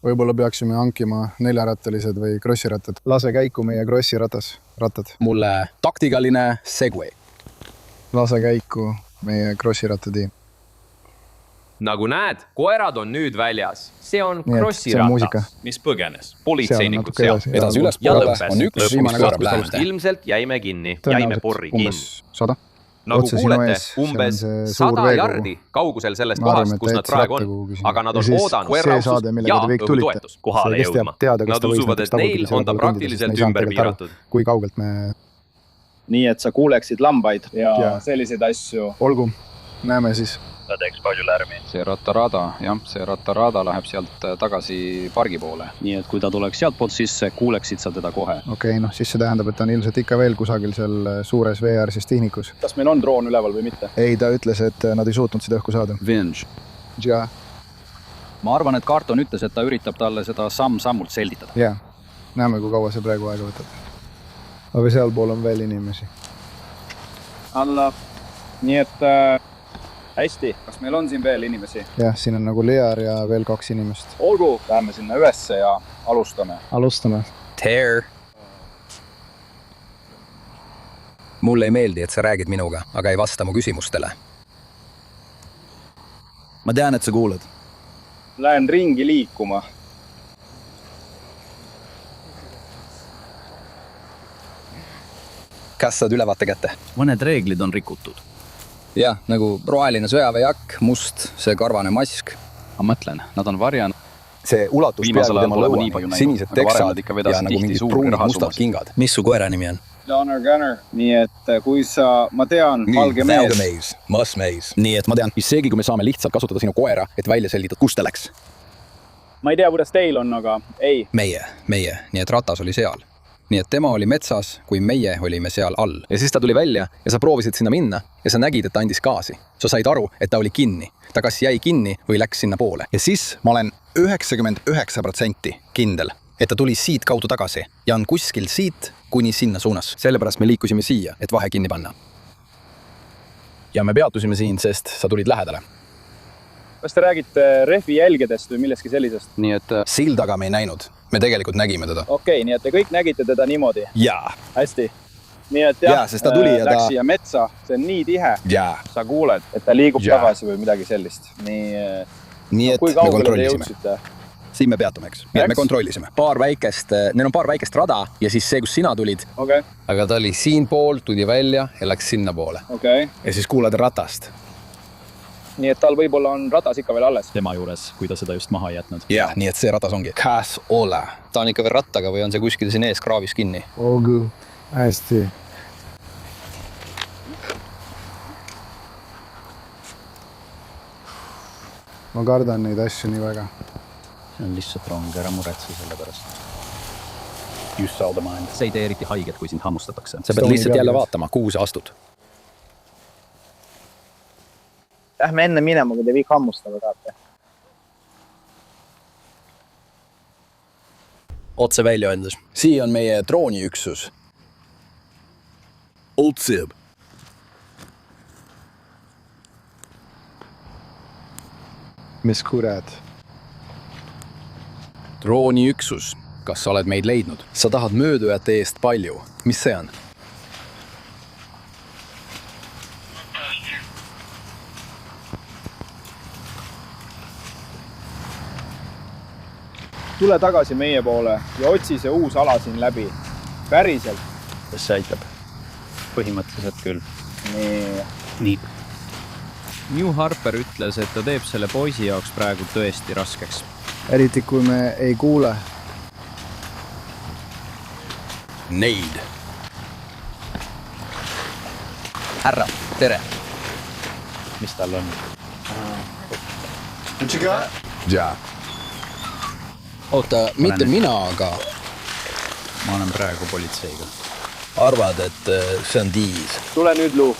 Võib-olla peaksime hankima 4-rattalised või krossirattad. Lase käiku meie krossirattad. Mulle taktikaline Segway. Lase käiku meie krossirattatiim. Nagu näed, koerad on nüüd väljas. See on see on krossiratas, muusika. mis põgenes. Politseinikud Seal on sealt. natuke edasi. Edasi ülespoole on üks viimane koer läände. Ilmselt jäime kinni. Jäime porri kinni. 100. Nagu Otse sinu kuulete, ees, see on umbes see suur 100 veekogu. jardi kaugusel sellest Ma arvan, kohast, et kus ta nad jättis praegu ratta on. kuhugi sinna. Aga nad Ja on siis oodanud see koerrausust saade, millega ja te kõik tulite. õhutoetust kohale See, kes teab jõudma. teada, kas Nad ta võis usuvad, näiteks et neil tagurpidi on ta seal praktiliselt tundida, sest ümber me ei saanud piiratud. kui kaugelt me... nii et sa kuuleksid lambaid ja Ja. selliseid asju. Olgu, näeme siis. Ta teeks palju lärmi. See rattarada läheb sealt tagasi pargi poole. Nii et kui ta tuleks sealt poolt sisse, kuuleksid sa teda kohe. Okei, siis see tähendab, et ta on ilmselt ikka veel kusagil seal suures veeäärses tehnikus. Kas meil on droon üleval või mitte? Ei, ta ütles, et nad ei suutnud seda õhku saada. Vinge. Ja, Ma arvan, et Carton ütles, et ta üritab talle seda samm-sammult selgitada. ja. Näeme, kui kaua see praegu aega võtab. Aga sealpool on veel inimesi. Alla. Nii et hästi. Kas meil on siin veel inimesi? Jah, siin on nagu Lear ja veel 2 inimest. Olgu. Läheme sinna ülesse ja alustame. Alustame. Tear. Mulle ei meeldi, et sa räägid minuga, aga ei vasta mu küsimustele. Ma tean, et sa kuulad. Lähen ringi liikuma. Kas saad ülevaate kätte? Mõned reeglid on rikutud. Jah, nagu roheline sõjaväejakk, must, see karvane mask. Ma mõtlen, nad on varjanud. See ulatus Viimasel peaaegu ajal tema pole ma lõuani, nii palju näinud, sinised aga varem teksad nad ikka vedasid ja nagu tihti mingid suuri pruunid rahasummasid. mustad kingad. Mis su koera nimi on? Donner Gunner. Nii et kui sa, ma tean, valge mees. Musmees. Nii et ma tean, isegi kui me saame lihtsalt kasutada sinu koera, et välja selgitada, kus ta läks. Ma ei tea, kuidas teil on, aga ei. Meie, nii et ratas oli seal. Nii et tema oli metsas, kui meie olime seal all. Ja siis ta tuli välja ja sa proovisid sinna minna ja sa nägid, et ta andis gaasi. Sa said aru, et ta oli kinni. Ta kas jäi kinni või läks sinna poole. Ja siis ma olen 99% kindel, et ta tuli siit kaudu tagasi ja on kuskil siit kuni sinna suunas. Sellepärast me liikusime siia, et vahe kinni panna. Ja me peatusime siin, sest sa tulid lähedale. Kas te räägite rehvi jälgedest või milleski sellisest? Nii et sildaga me ei näinud. Me tegelikult nägime teda. Okei, nii et te kõik nägite teda niimoodi? Jaa. Hästi. Nii et jah, sest ta tuli ja läks siia metsa, see on nii tihe. Jaa. Sa kuuled, et ta liigub tagasi või midagi sellist. Nii et kui me kaugele te kontrollisime. jõudsite? Siin me peatume, eks. Nii et me kontrollisime. Neil on paar väikest rada ja siis see, kus sina tulid. Okay. Aga ta oli siin pool, tuli välja ja läks sinna poole. Okay. Ja siis kuulad ratast. Nii et tal võib-olla on ratas ikka veel alles. Tema juures, kui ta seda just maha ei jätnud. Jah, nii et see ratas ongi. Kas ole? Ta on ikka veel rattaga või on see kuskil siin ees kraavis kinni? Olgu, hästi. Ma kardan neid asju nii väga. See on lihtsalt rong, ära muretse selle pärast. Just all the mind. See ei tee eriti haiget, kui sind hammustatakse. Sa pead lihtsalt jälle vaatama, kuhu sa astud. Lähme enne minema, kui te kõik hammustama tahate. Otse välja endas. Siia on meie drooniüksus. Otsib. Mis kurat? Drooniüksus. Kas sa oled meid leidnud? Sa tahad möödujate eest palju. Mis see on? Tule tagasi meie poole ja otsi see uus ala siin läbi. Päriselt. Kas see aitab? Põhimõtteliselt küll. Nii. New Harper ütles, et ta teeb selle poisi jaoks praegu tõesti raskeks. Eriti kui me ei kuule. Neid. Härra, tere. Mis tal on? What you got? Jaa. Oota, mitte mina, aga... Ma olen praegu politseiga. Arvad, et see on Diis. Tule nüüd, Luu.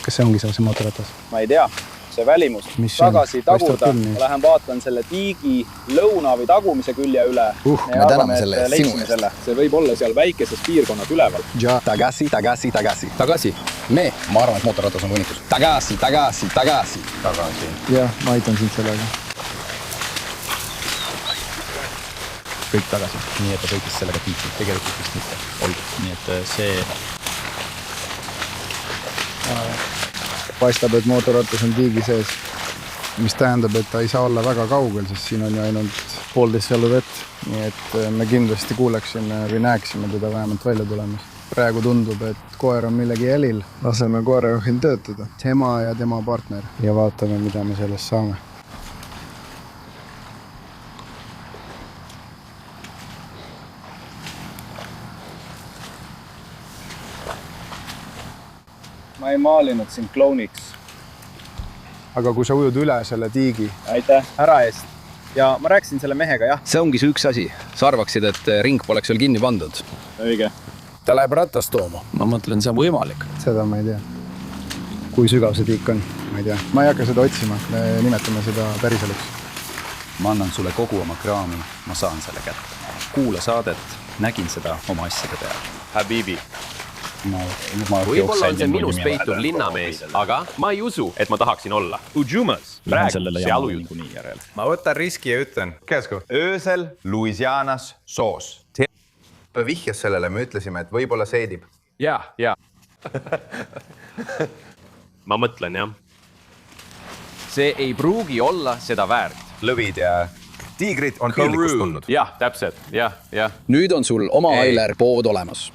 Kas see ongi see mootorratas? Ma ei tea. See välimus. Tagasi tagurda. Ma lähen vaatan selle tiigi lõuna või tagumise külje üle. Me täname selle sinu eest. See võib olla seal väikeses piirkonnad üleval. Tagasi. ma arvan, et mootorratas on hunnikus. Tagasi. jah, ma aitan sind sellega. Kõik tagasi. Nii, et ta sõitis sellega tiiki. Tegelikult vist mitte. Olgu. Nii, et see... Paistab, et mootorratas on tiigi sees. Mis tähendab, et ta ei saa olla väga kaugel, sest siin on ju ainult 1,5 jalu vett. Nii et me kindlasti kuuleksime või näeksime teda vähemalt välja tulemas. Praegu tundub, et koer on millegi jälil. Laseme koerajuhil töötada. Tema ja tema partner. Ja vaatame, mida me sellest saame. Ma ei maalinud sind klouniks. Aga kui sa ujud üle selle tiigi... Aitäh, ära eest. Ja ma rääkisin selle mehega, jah. See ongi see üks asi. Sa arvaksid, et ring poleks veel kinni pandud. Õige. Ta läheb ratast tooma. Ma mõtlen, see on võimalik. Seda ma ei tea. Kui sügav see tiik on, ma ei tea. Ma ei hakka seda otsima. Me nimetame seda päriseluks. Ma annan sulle kogu oma kraami. Ma saan selle kätte. Kuula saadet. Nägin seda oma asjade peal. Habibi. Võib-olla on see minus peituv linnamees, aga ma ei usu, et ma tahaksin olla. Ujumas, rääg, sealujud. Ma võtan riski ja ütlen, käsku, öösel Louisianas soos. Vihjas sellele, me ütlesime, et võib-olla seedib. Ja. Ma mõtlen, jah. See ei pruugi olla seda väärt. Lõvid ja tiigrid on pillikust tulnud. Jah, täpselt, jah. Nüüd on sul oma Ailer pood olemas.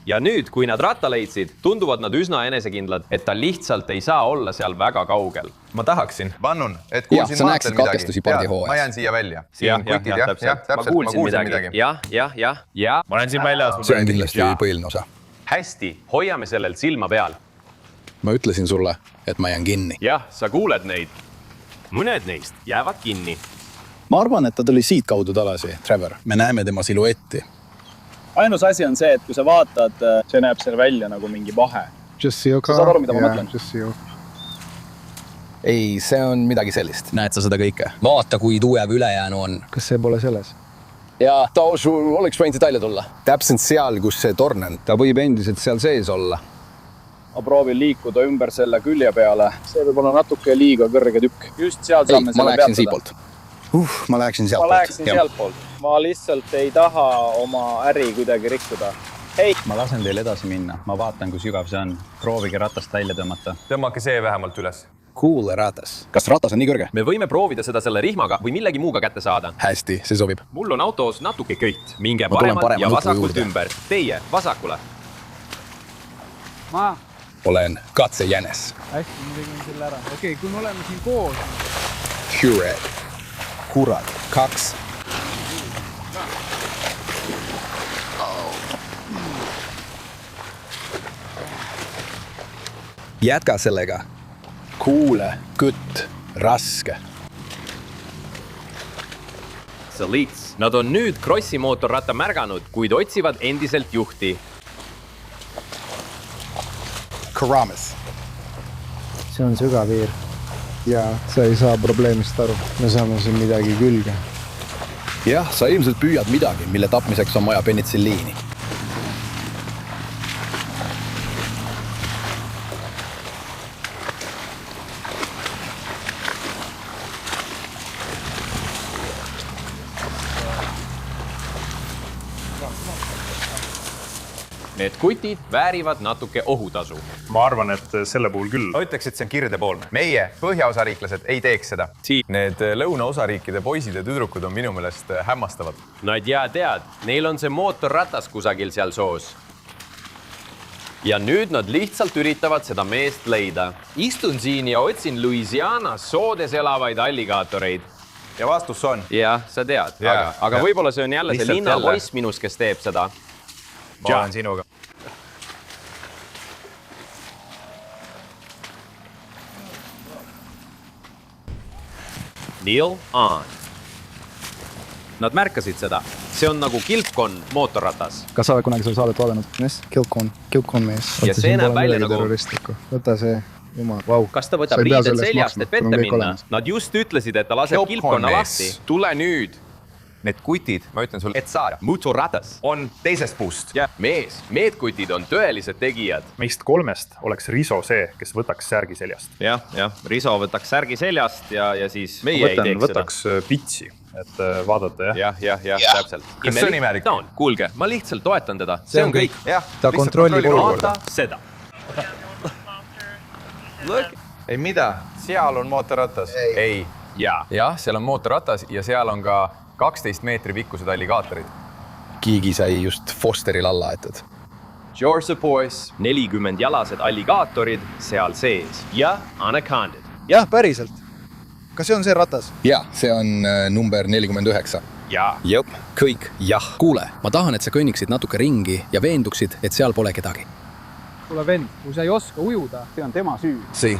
Ja nüüd, kui nad ratta leidsid, tunduvad nad üsna enesekindlad, et ta lihtsalt ei saa olla seal väga kaugel. Ma tahaksin, vannun, et kuulsin maatel midagi. Ma jään siia välja. Ma kuulsin midagi. Ja. Ma olen siin väljas. See on kindlasti põhiline osa. Hästi, hoiame sellel silma peal. Ma ütlesin sulle, et ma jään kinni. Jah, sa kuuled neid. Mõned neist jäävad kinni. Ma arvan, et ta tuli siit kaudu talasi, Trevor. Me näeme tema siluetti. Ainus asi on see, et kui sa vaatad, see näeb seal välja nagu mingi vahe. Sa saad aru, mida ma mõtlen? Ei, see on midagi sellist. Näed sa seda kõike? Vaata, kui tugev ülejäänu on. Kas see pole selles? Ja ta oleks võinud siit välja tulla. Täpselt seal, kus see torn on. Ta võib endiselt seal sees olla. Ma proovin liikuda ümber selle külje peale. See võib olla natuke liiga kõrge tükk. Just seal saame selle peatada. Ma läheksin sealtpoolt. Ma lihtsalt ei taha oma äri kuidagi rikkuda. Hei! Ma lasen teil edasi minna. Ma vaatan, kui sügav see on. Proovige ratast välja tõmmata. Tõmmake see vähemalt üles. Kuule ratas. Kas ratas on nii kõrge? Me võime proovida seda selle rihmaga või millegi muuga kätte saada. Hästi, see sobib. Mul on autos natuke köit. Minge paremalt ja vasakult ümber. Teie vasakule. Ma olen katsejänes. Hästi, ma tegin selle ära. Okei, kui me oleme siin koos. Hured. Kurat, 2. Jätka sellega. Kuule, kütt, raske. Salits. Nad on nüüd Krossi mootorratta märganud, kuid otsivad endiselt juhti. Karamis. See on sügaviir. Ja sa ei saa probleemist aru. Me saame siin midagi külge. Jah, sa ilmselt püüad midagi, mille tapmiseks on vaja penitsilliini. Need kutid väärivad natuke ohutasu. Ma arvan, et selle puhul küll. Ma ütleks, et see on kirdepoolne. Meie põhjaosariiklased ei teeks seda. Need lõunaosariikide poisid ja tüdrukud on minu meelest hämmastavad. Nad tead, neil on see mootorratas kusagil seal soos. Ja nüüd nad lihtsalt üritavad seda meest leida. Istun siin ja otsin Louisianas soodes elavaid alligaatoreid. Ja vastus on? Jah, sa tead. Aga võib-olla see on jälle see linnapoiss minus, kes teeb seda. Ma olen sinuga. Neil on. Nad märkasid seda. See on nagu kilpkon mootorratas. Kas sa oled kunagi seda saadet vaadanud? Yes, kilpkon mees. Ja see näeb välja nagu... Võta see, jumal, vau. Kas ta võtab riided seljast, et vette minna? Nad just ütlesid, et ta laseb kilpkonna lahti. Tule nüüd. Need kutid, ma ütlen sulle, et saada. Motoratas on teisest puust. Ja mees, need kutid on tõelised tegijad. Meist 3 oleks Riso see, kes võtaks särgi seljast. Jah, Riso võtaks särgi seljast ja siis meie ei teeks seda. Võtaks pitsi, et vaadata, jah? Jah, täpselt. Kas see on imelik? Kuulge, ma lihtsalt toetan teda. See on kõik. Ta kontrollib olukorda. Seda. Ei mida? Seal on mootorratas. Ei. Jah, seal on mootorratas ja seal on ka 12 meetri pikkused alligaatorid. Kiigi sai just Fosteril alla aetud. Georgia Boys, 40 jalased alligaatorid seal sees ja anacondid. Jah, päriselt. Kas see on see ratas? Jah, see on number 49. Jõp, kõik jah. Kuule, ma tahan, et sa kõnniksid natuke ringi ja veenduksid, et seal pole kedagi. Kuule vend, kui sa ei oska ujuda, see on tema süü. See.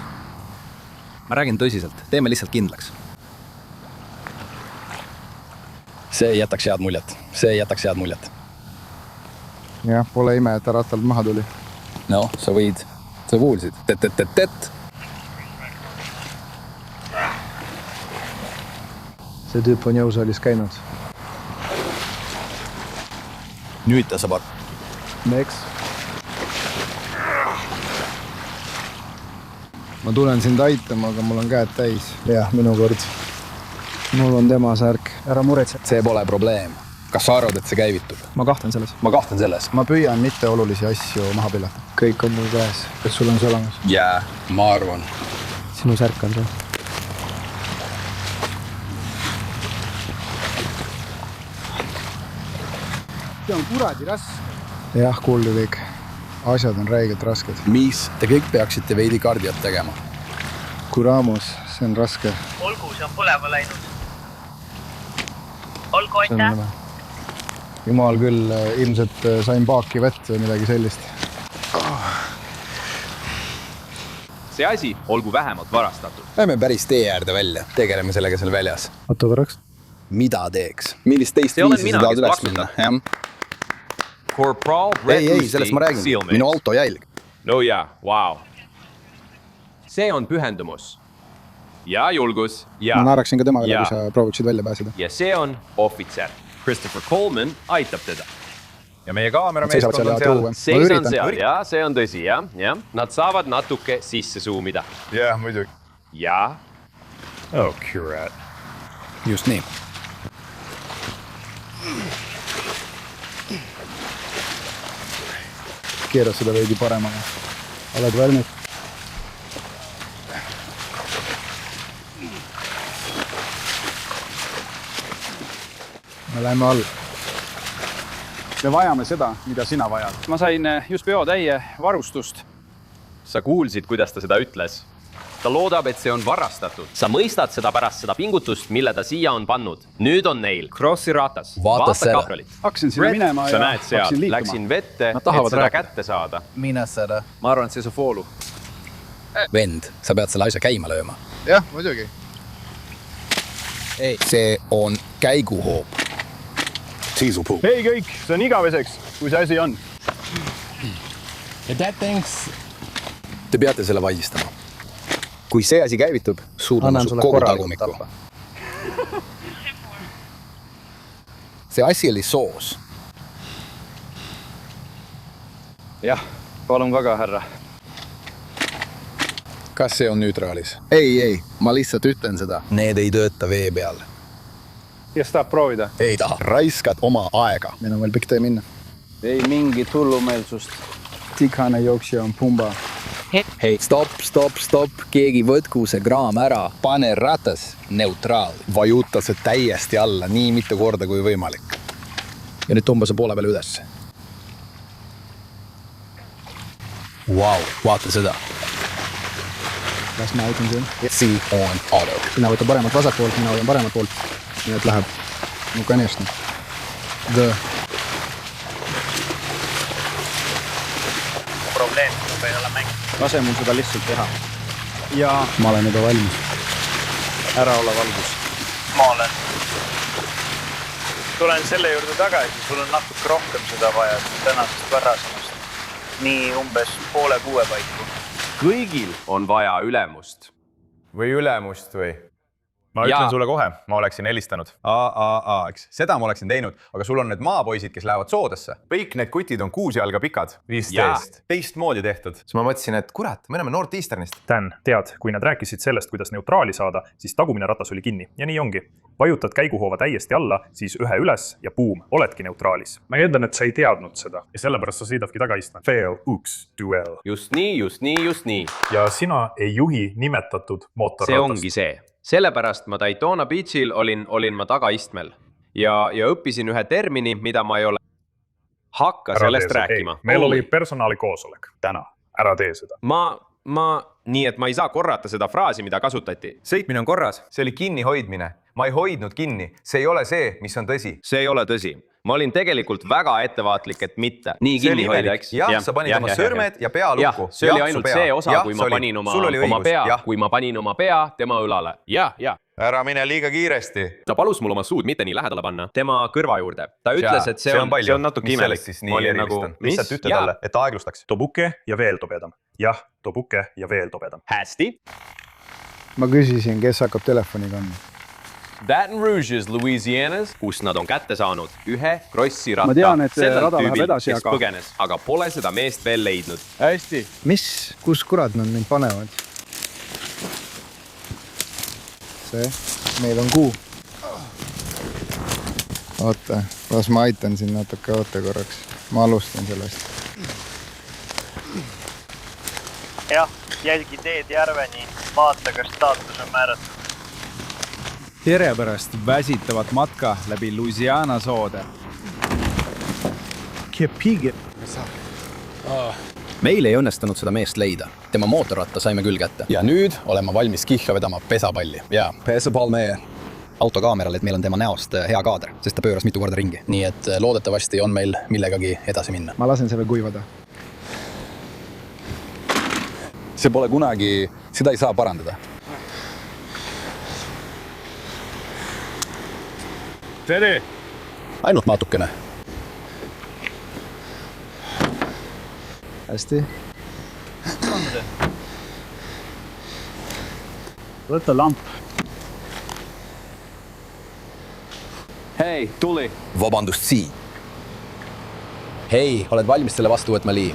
Ma räägin tõsiselt, teeme lihtsalt kindlaks. See ei jätaks head muljet. Jah, pole ime, et ta rattalt maha tuli. No, sa kuulsid. Tet. See tüüp on jõusaalis käinud. Nüüd ta saab Meks. Ma tulen sind aitama, aga mul on käed täis. Jah, minu kord. Mul on tema särk. Ära muretse. See pole probleem. Kas sa arvad, et see käivitub? Ma kahtlen selles. Ma püüan mitte olulisi asju maha pilata. Kõik on mul käes. Kas sul on see olemas? Jaa, ma arvan. Sinu särk on see. See on kuradi raske. Jah, kuulge kõik. Asjad on räigelt rasked. Mis? Te kõik peaksite veidi kardiot tegema. Kuramus, see on raske. Olgu, see on põlema läinud. Olgu, aitäh. Jumal küll, ilmselt sain paaki vett või midagi sellist. See asi olgu vähemalt varastatud. Lähme päris tee äärde välja. Tegeleme sellega seal väljas. Oota korraks. Mida teeks? Millist teist viisi sa tahad üles minna? Ei, sellest ma räägin. Minu auto jälg. No jaa, wow. See on pühendumus. Ja julgus. Ma naaraksin ka tema üle, kui sa prooviksid välja pääseda. Ja see on ohvitser. Christopher Coleman aitab teda. Ja meie kaamerameeskond on seal. Seisan seal, ja see on tõsi, ja. Nad saavad natuke sisse suumida. Jah, muidugi. Ja. Oh, kurat. Just nii. Keera seda veidi paremana. Oled valmis? Me läheme all. Me vajame seda, mida sina vajad. Ma sain just peotäie varustust. Sa kuulsid, kuidas ta seda ütles. Ta loodab, et see on varastatud. Sa mõistad seda pärast seda pingutust, mille ta siia on pannud. Nüüd on neil Crossi ratas. Vaata seda. Hakkasin sinna minema ja hakkasin liikuma. Läksin vette, et seda kätte saada. Mine seda. Ma arvan, et see foolu. Vend, sa pead selle asja käima lööma. Jah, muidugi. Ei, see on käiguhoop. Siisupuu. Hei kõik, see on igaveseks, kui see asi on. Te peate selle vaidistama. Kui see asi käivitub, suudame su kogu tagumikku. See asi oli soos. Jah, palun väga, härra. Kas see on neutraalis? Ei, ma lihtsalt ütlen seda. Need ei tööta vee peal. Kes tahab proovida? Ei taha. Raiskad oma aega. Meil on veel pikk tee minna. Ei mingit hullumeelsust. Tikane jooksja on pumba. Hei, stop. Keegi võtku see kraam ära. Pane ratas neutraal. Vajuta see täiesti alla, nii mitu korda kui võimalik. Ja nüüd tõmba see poole peale üles. Wow, vaata seda. Las ma aitan siin. See on auto. Sina võtta paremat vasakpoolt, mina võtan paremat poolt. Nii et läheb. No конечно. Да. Probleem, kui ei ole mäng. Lase mul seda lihtsalt teha. Ja ma olen juba valmis. Ära ole valgus. Ma olen. Tulen selle juurde tagasi, sul on natuke rohkem seda vaja tänasest varasemast. Nii umbes 5:30 paiku. Kõigil on vaja ülemust. Või ülemust või? ma ütlen sulle kohe, ma oleksin helistanud. Eks. Seda ma oleksin teinud, aga sul on need maapoisid, kes lähevad soodesse. Kõik need kutid on 6 jalga pikad. 15. Teistmoodi tehtud. Siis ma mõtlesin, et kurat, me oleme Northeasternist. Dan, tead, kui nad rääkisid sellest, kuidas neutraali saada, siis tagumine ratas oli kinni. Ja nii ongi. Vajutad käiguhoova täiesti alla, siis ühe üles ja buum, oledki neutraalis. Ma eeldan, et sa ei teadnud seda. Ja sellepärast sa sõidavki tagaistma. Fail, uks, duel. Just nii. Ja sina ei juhi nimetatud mootorratast. See ongi see. Sellepärast ma Daytona Beachil olin ma tagaistmel. Ja õppisin ühe termini, mida ma ei ole hakka sellest rääkima. Meil oli personaali koosolek täna. Ära tee seda. Nii et ma ei saa korrata seda fraasi, mida kasutati. Sõitmine on korras. See oli kinni hoidmine. Ma ei hoidnud kinni. See ei ole see, mis on tõsi. See ei ole tõsi. Ma olin tegelikult väga ettevaatlik, et mitte. Nii kinni hoida, eks? Jah, sa panid oma sõrmed ja pea lukku. See oli ainult see osa, kui ma panin oma pea tema õlale. Jah. Ära mine liiga kiiresti. Ta palus mul oma suud mitte nii lähedale panna. Tema kõrva juurde. Ta ütles, et see on natuke imelik. Lihtsalt ütle talle, et ta aeglustaks. Tobuke ja veel tobedam. Jah, tobuke ja veel tobedam. Hästi. Ma küsisin, kes hakkab telefoni kandma. Baton Rouge'is, Louisianas, kus nad on kätte saanud ühe Krossi ratta. Ma tean, et rada läheb edasi, aga pole seda meest veel leidnud. Hästi. Kus kurat nad mind panevad? See, meil on kuu. Oota, kas ma aitan siin natuke, oota korraks. Ma alustan sellest. Jah, jälgi teed järveni, vaata, kas staatus on määratud. Järjepärast väsitavat matka läbi Louisiana soode. Meil ei õnnestunud seda meest leida. Tema mootorratta saime küll kätte. Ja nüüd olen ma valmis kihja vedama pesapalli. Ja pesapall meie autokaameral, et meil on tema näost hea kaader, sest ta pööras mitu korda ringi. Nii et loodetavasti on meil millegagi edasi minna. Ma lasen selle kuivada. See pole kunagi, seda ei saa parandada. Tere! Ainult natukene. Hästi. Võta lamp. Hei, tuli. Vabandust, siin. Hei, oled valmis selle vastu võtma lii?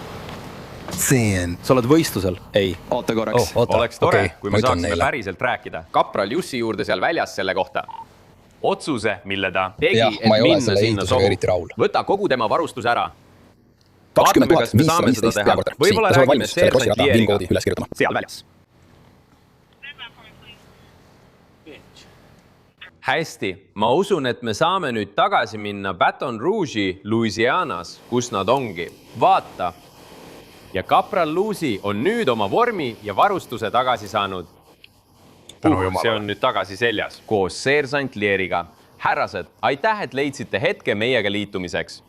Siin. Sa oled võistlusel? Ei. Oota korraks. Oleks tore, kui me saaksime päriselt rääkida. Kapral Jussi juurde seal väljas selle kohta. Otsuse, mille ta tegi, et minna sinna sohu. Võta kogu tema varustus ära. 20 515 peakorter. Võib-olla räägime seersant Lieriga. Seal väljas. Hästi, ma usun, et me saame nüüd tagasi minna Baton Rouge'i Louisianas, kus nad ongi. Vaata. Ja kapral Lucy on nüüd oma vormi ja varustuse tagasi saanud. See on nüüd tagasi seljas, koos seersant Lieriga. Härrased, aitäh, et leidsite hetke meiega liitumiseks.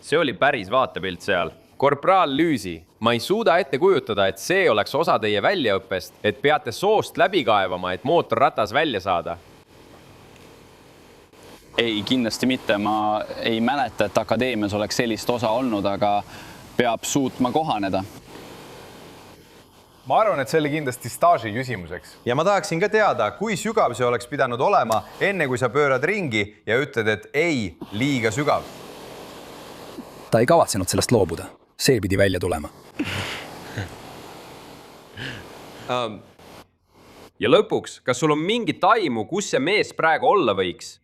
See oli päris vaatepilt seal. Korporaal Lucy, ma ei suuda ette kujutada, et see oleks osa teie väljaõppest, et peate soost läbi kaevama, et mootorratas välja saada. Ei, kindlasti mitte. Ma ei mäleta, et akadeemias oleks sellist osa olnud, aga peab suutma kohaneda. Ma arvan, et see oli kindlasti staaži küsimuseks. Ja ma tahaksin ka teada, kui sügav see oleks pidanud olema, enne kui sa pöörad ringi ja ütled, et ei, liiga sügav. Ta ei kavatsenud sellest loobuda. See pidi välja tulema. Ja lõpuks, kas sul on mingi taimu, kus see mees praegu olla võiks?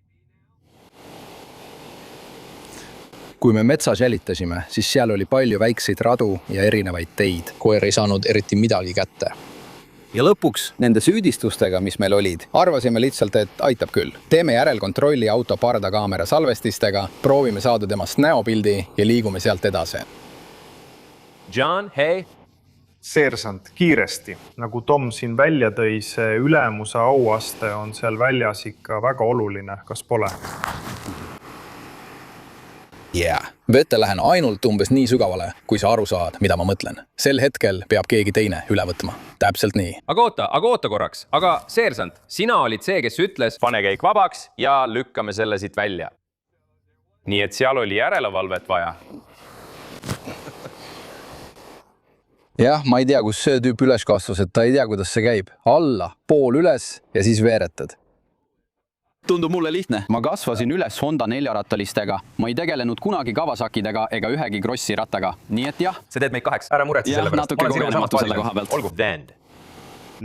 Kui me metsas jälitasime, siis seal oli palju väikseid radu ja erinevaid teid. Koer ei saanud eriti midagi kätte. Ja lõpuks nende süüdistustega, mis meil olid, arvasime lihtsalt, et aitab küll. Teeme järelkontrolli auto pardakaamera salvestistega, proovime saada temast näopildi ja liigume sealt edasi. John, hei! Seersant, kiiresti. Nagu Tom siin välja tõi, see ülemuse auaste on seal väljas ikka väga oluline. Kas pole? Vette lähen ainult umbes nii sügavale, kui sa aru saad, mida ma mõtlen. Sel hetkel peab keegi teine üle võtma. Täpselt nii. Aga oota korraks. Aga seersant, sina olid see, kes ütles, pane käik vabaks ja lükkame selle siit välja. Nii et seal oli järelevalvet vaja. Jah, ma ei tea, kus see tüüp üles kasvas, et ta ei tea, kuidas see käib. Alla, pool üles ja siis veeretad. Tundub mulle lihtne. Ma kasvasin üles Honda 4-rattalistega. Ma ei tegelenud kunagi Kawasakidega ega ühegi Crossi rattaga. Nii et jah. See teed meid 8. Ära muretsi selle pärast. Natuke kogenematu selle koha pealt. Olgu. Vend.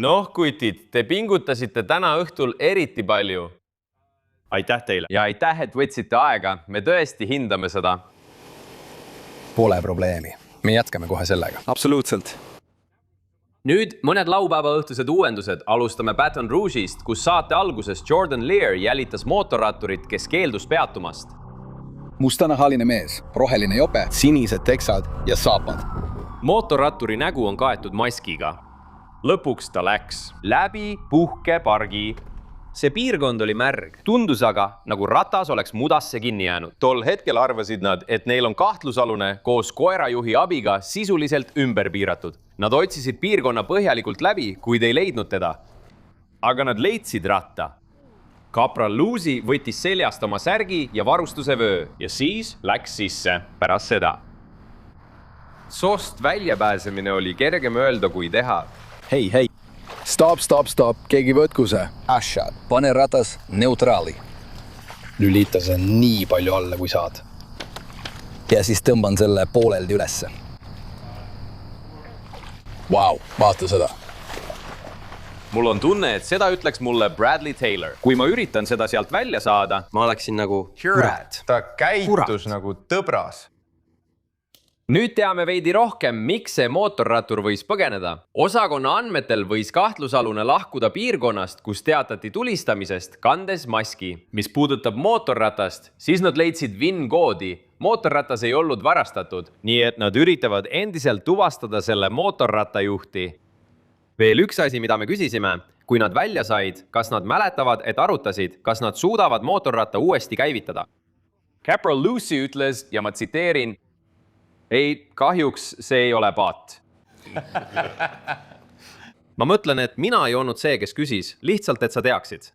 Noh, kutid, te pingutasite täna õhtul eriti palju. Aitäh teile. Ja aitäh, et võtsite aega. Me tõesti hindame seda. Pole probleemi. Me jätkame kohe sellega. Absoluutselt. Nüüd mõned laupäeva õhtused uuendused. Alustame Baton Rouge'ist, kus saate alguses Jordan Lear jälitas mootorratturit, kes keeldus peatumast. Mustanahaline mees, roheline jope, sinised teksad ja saapad. Mootorratturi nägu on kaetud maskiga. Lõpuks ta läks läbi puhkepargi. See piirkond oli märg. Tundus aga, nagu ratas oleks mudasse kinni jäänud. Tol hetkel arvasid nad, et neil on kahtlusalune koos koerajuhi abiga sisuliselt ümber piiratud. Nad otsisid piirkonna põhjalikult läbi, kuid ei leidnud teda. Aga nad leidsid ratta. Kapral Lucy võttis seljast oma särgi ja varustuse vöö ja siis läks sisse pärast seda. Soost väljapääsemine oli kergem öelda kui teha. Hei. Stop, keegi võtku see. Ashad, pane ratas neutraali. Lülita see nii palju alla, kui saad. Ja siis tõmban selle pooleldi ülesse. Vau, vaata seda. Mul on tunne, et seda ütleks mulle Bradley Taylor. Kui ma üritan seda sealt välja saada, ma oleksin nagu kurat. Ta käitus nagu tõbras. Nüüd teame veidi rohkem, miks see mootorrattur võis põgeneda. Osakonna andmetel võis kahtlusalune lahkuda piirkonnast, kus teatati tulistamisest, kandes maski. Mis puudutab mootorratast, siis nad leidsid VIN-koodi. Mootorratas ei olnud varastatud, nii et nad üritavad endiselt tuvastada selle mootorrattajuhti. Veel üks asi, mida me küsisime. Kui nad välja said, kas nad mäletavad, et arutasid, kas nad suudavad mootorratta uuesti käivitada? Capral Lucy ütles, ja ma tsiteerin, ei, kahjuks see ei ole paat. Ma mõtlen, et mina ei olnud see, kes küsis, lihtsalt, et sa teaksid.